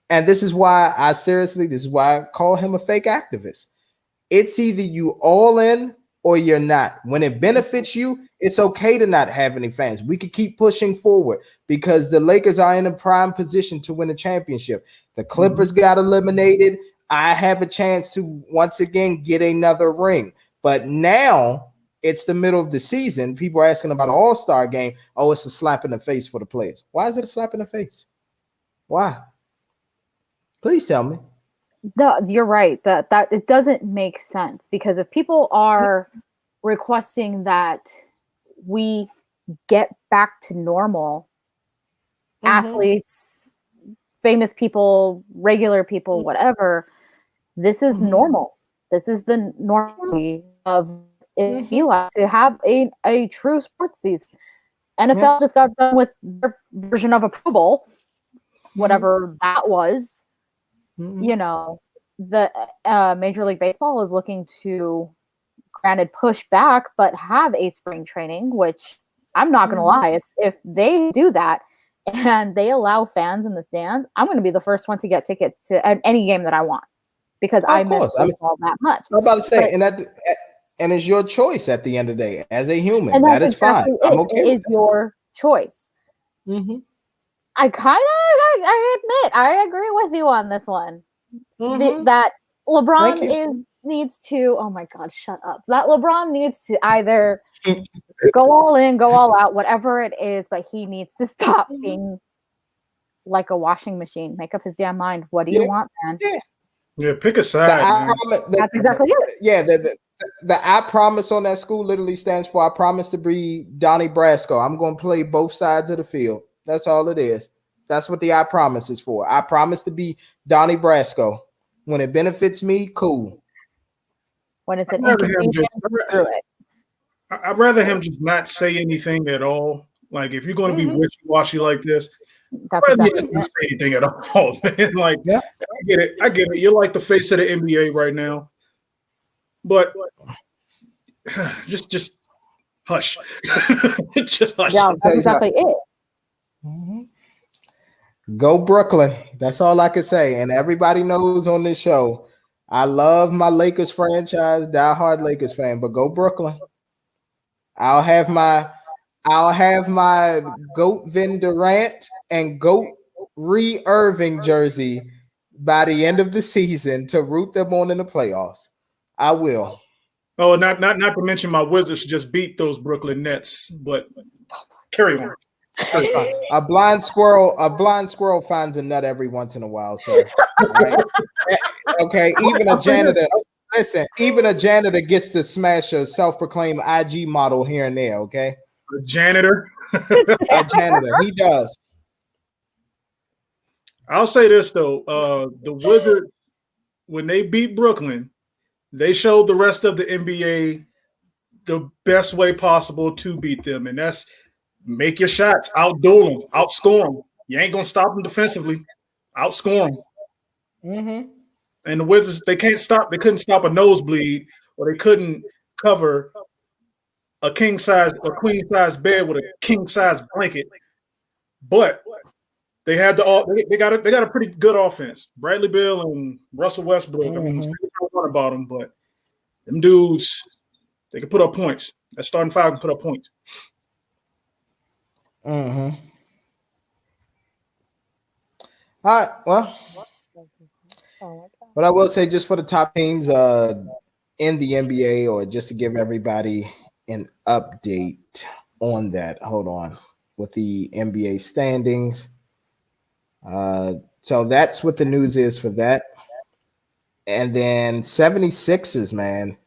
And this is why I call him a fake activist. It's either you all in or you're not. When it benefits you, it's okay to not have any fans. We could keep pushing forward because the Lakers are in a prime position to win a championship. The Clippers got eliminated. I have a chance to once again get another ring. But now it's the middle of the season. People are asking about an all-star game. Oh, it's a slap in the face for the players. Why is it a slap in the face? Why? Please tell me. No, you're right. That it doesn't make sense, because if people are requesting that we get back to normal, athletes, famous people, regular people, whatever, this is normal. This is the normality of it be like to have a true sports season. NFL just got done with their version of a Pro Bowl, whatever that was. The Major League Baseball is looking to, granted, push back, but have a spring training, which I'm not going to lie, if they do that and they allow fans in the stands, I'm going to be the first one to get tickets to any game that I want, because I miss baseball that much. I'm about to say, and it's your choice at the end of the day as a human. And that is exactly fine. I'm okay. It is your choice. I admit, I agree with you on this one. That LeBron needs to, oh my God, shut up. That LeBron needs to either go all in, go all out, whatever it is, but he needs to stop being like a washing machine. Make up his damn mind. What do you want, man? Yeah, pick a side. That's exactly it. Yeah, the I promise on that school literally stands for I promise to be Donnie Brasco. I'm going to play both sides of the field. That's all it is. That's what the I promise is for. I promise to be Donnie Brasco. When it benefits me, cool. When it's an inconvenience, screw it. I'd rather him just not say anything at all Like, if you're going to be wishy-washy like this, That's exactly not say anything at all, man. Like, I get it. You're like the face of the NBA right now, but just hush. Just hush. Yeah, that's exactly it. Go Brooklyn. That's all I can say. And everybody knows on this show, I love my Lakers franchise, diehard Lakers fan, but go Brooklyn. I'll have my GOAT Vin Durant and GOAT Irving jersey by the end of the season to root them on in the playoffs. I will. Oh, not to mention my Wizards just beat those Brooklyn Nets, but carry on. A blind squirrel finds a nut every once in a while, sir. Right? Okay, even a janitor. Listen, even a janitor gets to smash a self-proclaimed IG model here and there. Okay, a janitor. A janitor, he does. I'll say this though: the Wizards, when they beat Brooklyn, they showed the rest of the NBA the best way possible to beat them, and that's make your shots, outduel them, outscore them. You ain't gonna stop them defensively. Outscore them. Mm-hmm. And the Wizards, they couldn't stop a nosebleed, or they couldn't cover a queen size bed with a king size blanket. But they had they got a pretty good offense. Bradley Beal and Russell Westbrook. I mean, one about them, but them dudes, they can put up points. That starting five can put up points. Mm-hmm. All right. Well, but I will say, just for the top teams in the NBA, or just to give everybody an update on that. Hold on, with the NBA standings. So that's what the news is for that. And then 76ers, man,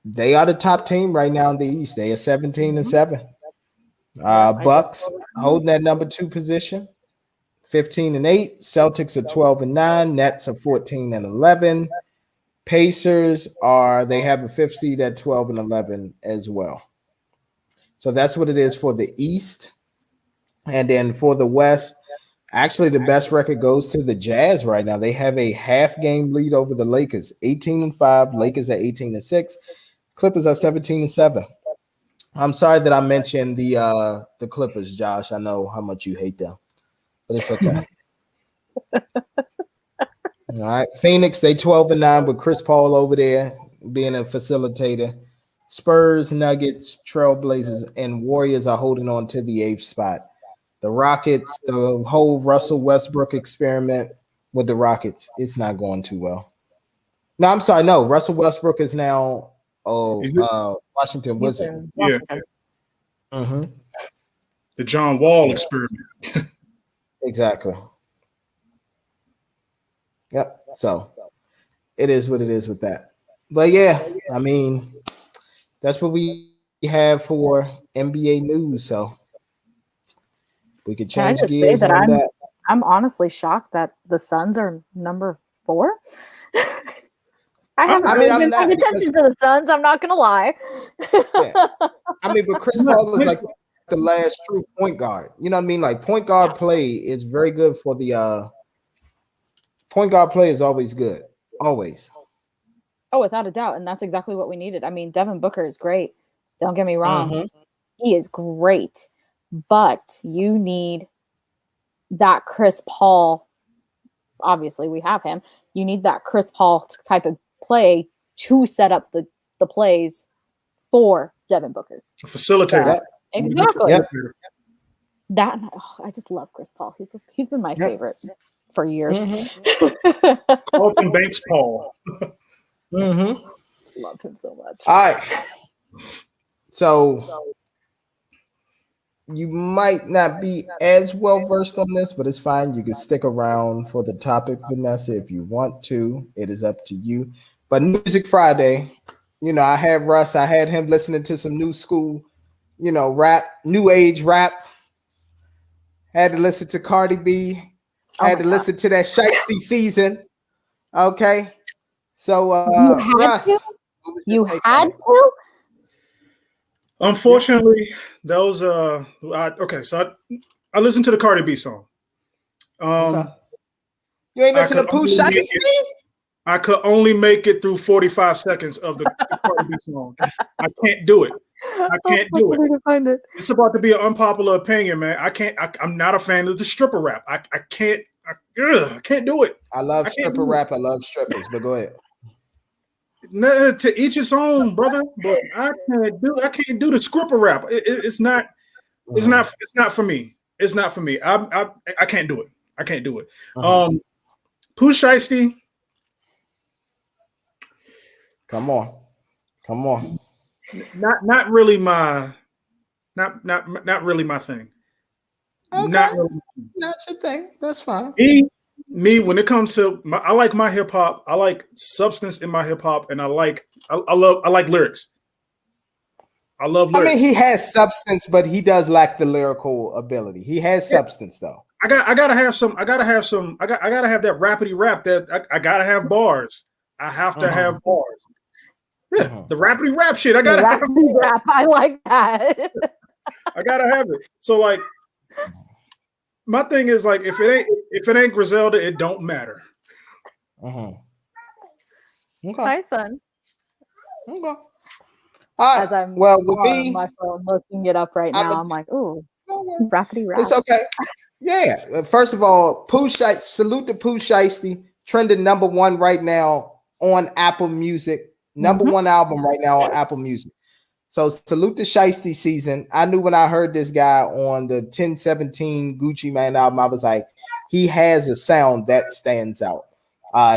they are the top team right now in the East. They are 17-7. Bucks holding that number 2 position, 15-8. Celtics are 12-9. Nets are 14-11. Pacers they have a 5th seed at 12-11 as well. So that's what it is for the East. And then for the West, actually the best record goes to the Jazz right now. They have a half game lead over the Lakers, 18-5. Lakers at 18-6. Clippers are 17-7. I'm sorry that I mentioned the Clippers, Josh. I know how much you hate them, but it's okay. All right. Phoenix, they 12-9 with Chris Paul over there being a facilitator. Spurs, Nuggets, Trailblazers, and Warriors are holding on to the 8th spot. The Rockets, the whole Russell Westbrook experiment with the Rockets, it's not going too well. No, I'm sorry. No, Russell Westbrook is now Washington Wizard. Yeah. Mm-hmm. The John Wall experiment. Exactly. Yep. So it is what it is with that. But yeah, I mean, that's what we have for NBA news. So we could change gears on that. I'm honestly shocked that the Suns are number 4. I haven't been paying attention to the Suns. I'm not gonna lie. Yeah. I mean, but Chris Paul is like the last true point guard. You know what I mean? Like point guard play is very good for the point guard play is always good. Always. Oh, without a doubt. And that's exactly what we needed. I mean, Devin Booker is great. Don't get me wrong. Mm-hmm. He is great. But you need that Chris Paul. Obviously, we have him. You need that Chris Paul type of play to set up the plays for Devin Booker. A facilitator. Exactly. Yep. I just love Chris Paul. He's been my favorite for years. Mm-hmm. Carlton Banks Paul. Mm-hmm. Love him so much. All right. So you might not be as well versed on this, but it's fine. You can stick around for the topic, Vanessa, if you want to. It is up to you. But Music Friday, I had Russ. I had him listening to some new school, rap, new age rap. Had to listen to Cardi B. Had to listen to that Shiesty Season. Okay. So, you had Russ, to? You had to? Unfortunately, those okay. So I listened to the Cardi B song. Okay. You ain't listen to Pooh Shiesty? I could only make it through 45 seconds of the Cardi B song. I can't do it. I can't do it. Find it. It's about to be an unpopular opinion, man. I can't. I'm not a fan of the stripper rap. I can't. I can't do it. I love stripper rap. I love strippers, but go ahead. To each his own, brother. But I can't do the stripper rap. It's not. It's not. It's not for me. It's not for me. I can't do it. I can't do it. Pooh Shiesty. Come on. Not really my. Not really my thing. Okay. Not really. Not your thing. That's fine. Me, when it comes to I like my hip hop. I like substance in my hip hop, and I like lyrics. I love lyrics. I mean, he has substance, but he does lack the lyrical ability. He has substance, though. I gotta have some. I gotta have that rapidy rap. That I gotta have bars. I have to have bars. Yeah, the rapidy rap shit. I gotta have rap. I like that. I gotta have it. So like, my thing is like, if it ain't Griselda, it don't matter. Okay. Hi, son. Okay. As I'm with me, my phone looking it up right now, I'm like, ooh, rapidy rap. It's okay. Yeah. First of all, salute to Pooh Shiesty, trending #1 right now on Apple Music. #1 album right now on Apple Music. So salute to Shiesty season. I knew when I heard this guy on the 1017 Gucci Mane album, I was like, he has a sound that stands out.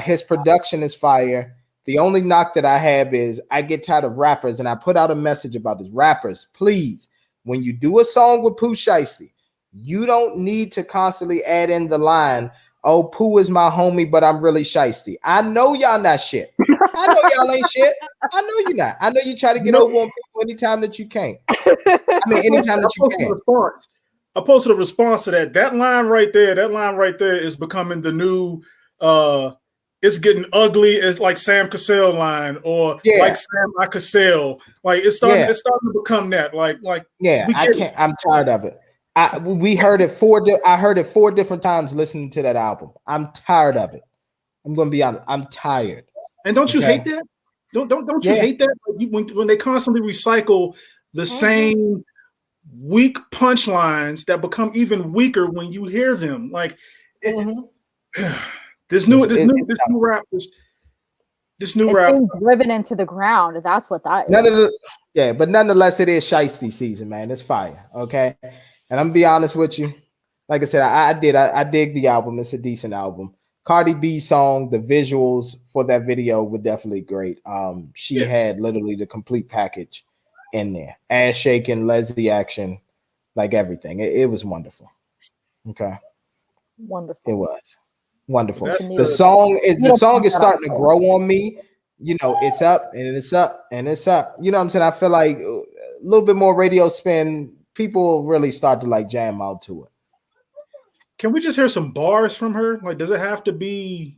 His production is fire. The only knock that I have is I get tired of rappers, and I put out a message about this. Rappers, please, when you do a song with Pooh Shiesty, you don't need to constantly add in the line, oh, Pooh is my homie, but I'm really shiesty. I know y'all not shit. I know y'all ain't shit. I know you not. I know you try to get over on people anytime that you can. I mean, anytime that you can. I posted a response to that. That line right there is becoming the new it's getting ugly as like Sam Cassell line or like Sam I Cassell. Like it's starting to become that. Like I'm tired of it. We heard it I heard it 4 different times listening to that album. I'm tired of it. I'm gonna be honest. I'm tired. And don't you hate that? Don't you hate that? Like when they constantly recycle the same weak punchlines that become even weaker when you hear them. Like this new rap. This new rap being driven into the ground. That's what that is. But nonetheless, it is Shiesty season, man. It's fire. Okay. And I'm gonna be honest with you. Like I said, I dig the album. It's a decent album. Cardi B song, the visuals for that video were definitely great. She had literally the complete package in there. Ass shaking, Leslie action, like everything. It was wonderful. Okay. Wonderful. It was wonderful. The song is starting to grow on me. You know, it's up and it's up and it's up. You know what I'm saying? I feel like a little bit more radio spin, people really start to like jam out to it. Can we just hear some bars from her? Like, does it have to be?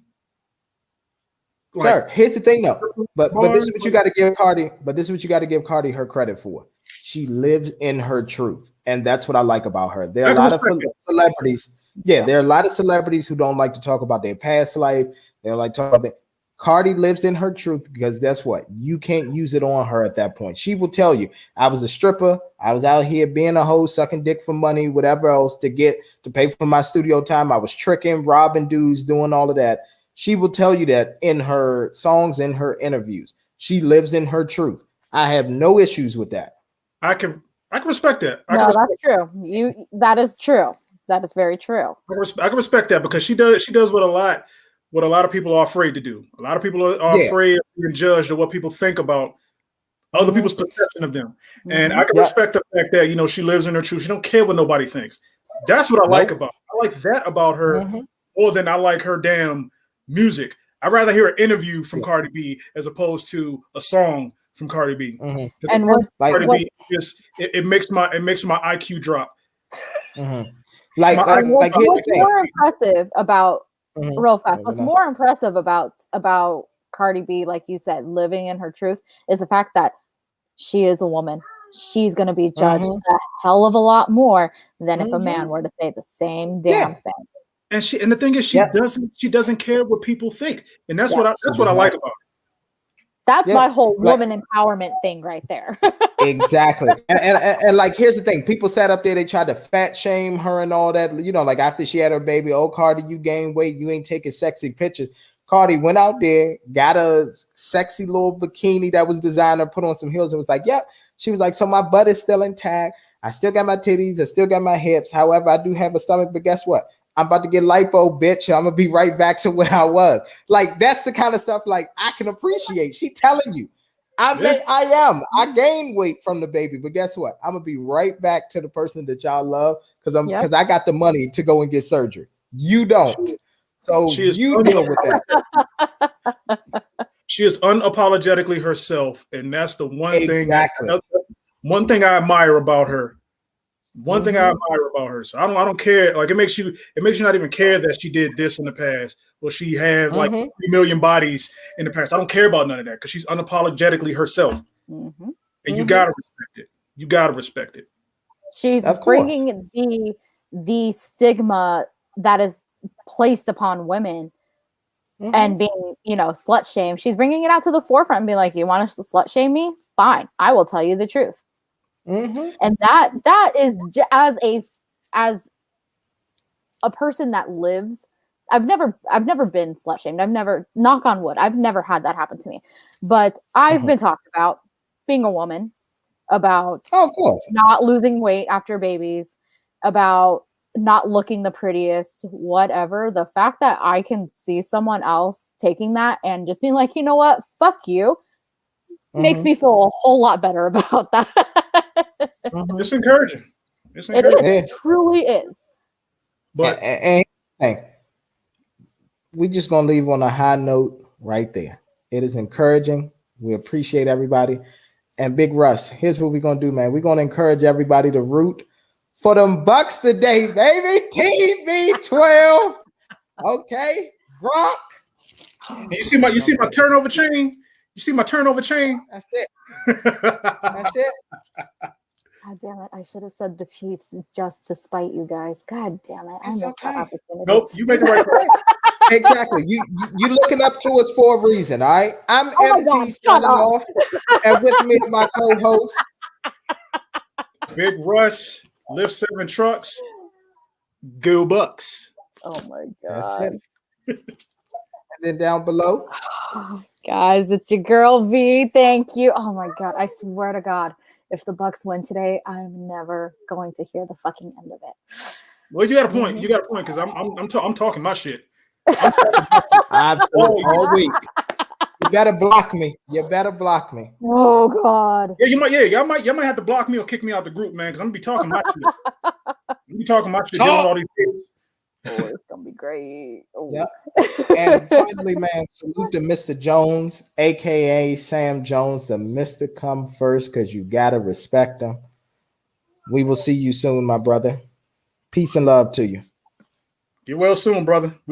Like, sir, here's the thing though. But this is what you got to give Cardi. But this is what you got to give Cardi her credit for. She lives in her truth, and that's what I like about her. There are a lot of celebrities. Yeah, there are a lot of celebrities who don't like to talk about their past life. They don't like to talk about. Cardi lives in her truth because that's what you can't use it on her at that point. She will tell you, I was a stripper. I was out here being a hoe, sucking dick for money, whatever else to pay for my studio time. I was tricking, robbing dudes, doing all of that. She will tell you that in her songs, in her interviews. She lives in her truth. I have no issues with that. I can respect that. That's true. That is true. That is very true. I can respect that because she does what a lot of people are afraid to do. A lot of people are afraid of being judged or what people think about other people's perception of them. And I can respect the fact that, she lives in her truth. She don't care what nobody thinks. That's what I like about her. I like that about her more than I like her damn music. I'd rather hear an interview from Cardi B as opposed to a song from Cardi B. And Cardi B it makes my IQ drop. Like what's more impressive about real fast? What's more impressive about Cardi B, like you said, living in her truth, is the fact that she is a woman. she's going to be judged a hell of a lot more than if a man were to say the same damn thing. And the thing is, she doesn't care what people think, and that's what I like about her. That's my whole woman empowerment thing right there. Exactly. And like, here's the thing. People sat up there, they tried to fat shame her and all that. You know, like after she had her baby, oh, Cardi, you gained weight. You ain't taking sexy pictures. Cardi went out there, got a sexy little bikini that was designer, put on some heels and was like, yep. She was like, so my butt is still intact. I still got my titties. I still got my hips. However, I do have a stomach. But guess what? I'm about to get lipo, bitch. I'm going to be right back to where I was. Like, that's the kind of stuff like I can appreciate. She telling you. I gained weight from the baby, but guess what? I'm gonna be right back to the person that y'all love because I got the money to go and get surgery. You don't, so you deal with that. She is unapologetically herself, and that's the one thing. One thing I admire about her. One thing I admire about her. So I don't care. Like it makes you not even care that she did this in the past, or she had like 3 million bodies in the past. I don't care about none of that because she's unapologetically herself, and you gotta respect it. You gotta respect it. She's bringing the stigma that is placed upon women and being, slut shame. She's bringing it out to the forefront and being like, "You want to slut shame me? Fine, I will tell you the truth." And that is as a person that lives. I've never been slut shamed. I've never, knock on wood, I've never had that happen to me. But I've been talked about being a woman, about not losing weight after babies, about not looking the prettiest, whatever. The fact that I can see someone else taking that and just being like, you know what, fuck you, makes me feel a whole lot better about that. It's encouraging. It truly is. But we just gonna leave on a high note right there. It is encouraging. We appreciate everybody. And Big Russ, here's what we're gonna do, man. We're gonna encourage everybody to root for them Bucks today, baby. TB12. Okay, Gronk. You see my turnover chain? You see my turnover chain? That's it. That's it. God damn it. I should have said the Chiefs just to spite you guys. God damn it. I missed that opportunity. Nope, you make the right point. Exactly. You looking up to us for a reason, all right? I'm MT signing off, and with me my co-host. Big Russ, lift 7 trucks, go Bucks. Oh my God. And then down below. Oh, guys, it's your girl V. Thank you. Oh my God. I swear to God, if the Bucks win today, I'm never going to hear the fucking end of it. Well, you got a point. You got a point because I'm talking my shit. Absolutely. All week. You better block me. You better block me. Oh God. Yeah, y'all might have to block me or kick me out the group, man, because I'm gonna be talking my shit. I'm be talking my shit dealing with all these kids. Oh, it's gonna be great. Oh. Yep. And finally, man, salute to Mr. Jones, aka Sam Jones, the Mr. Come First, because you gotta respect him. We will see you soon, my brother. Peace and love to you. Get well soon, brother. We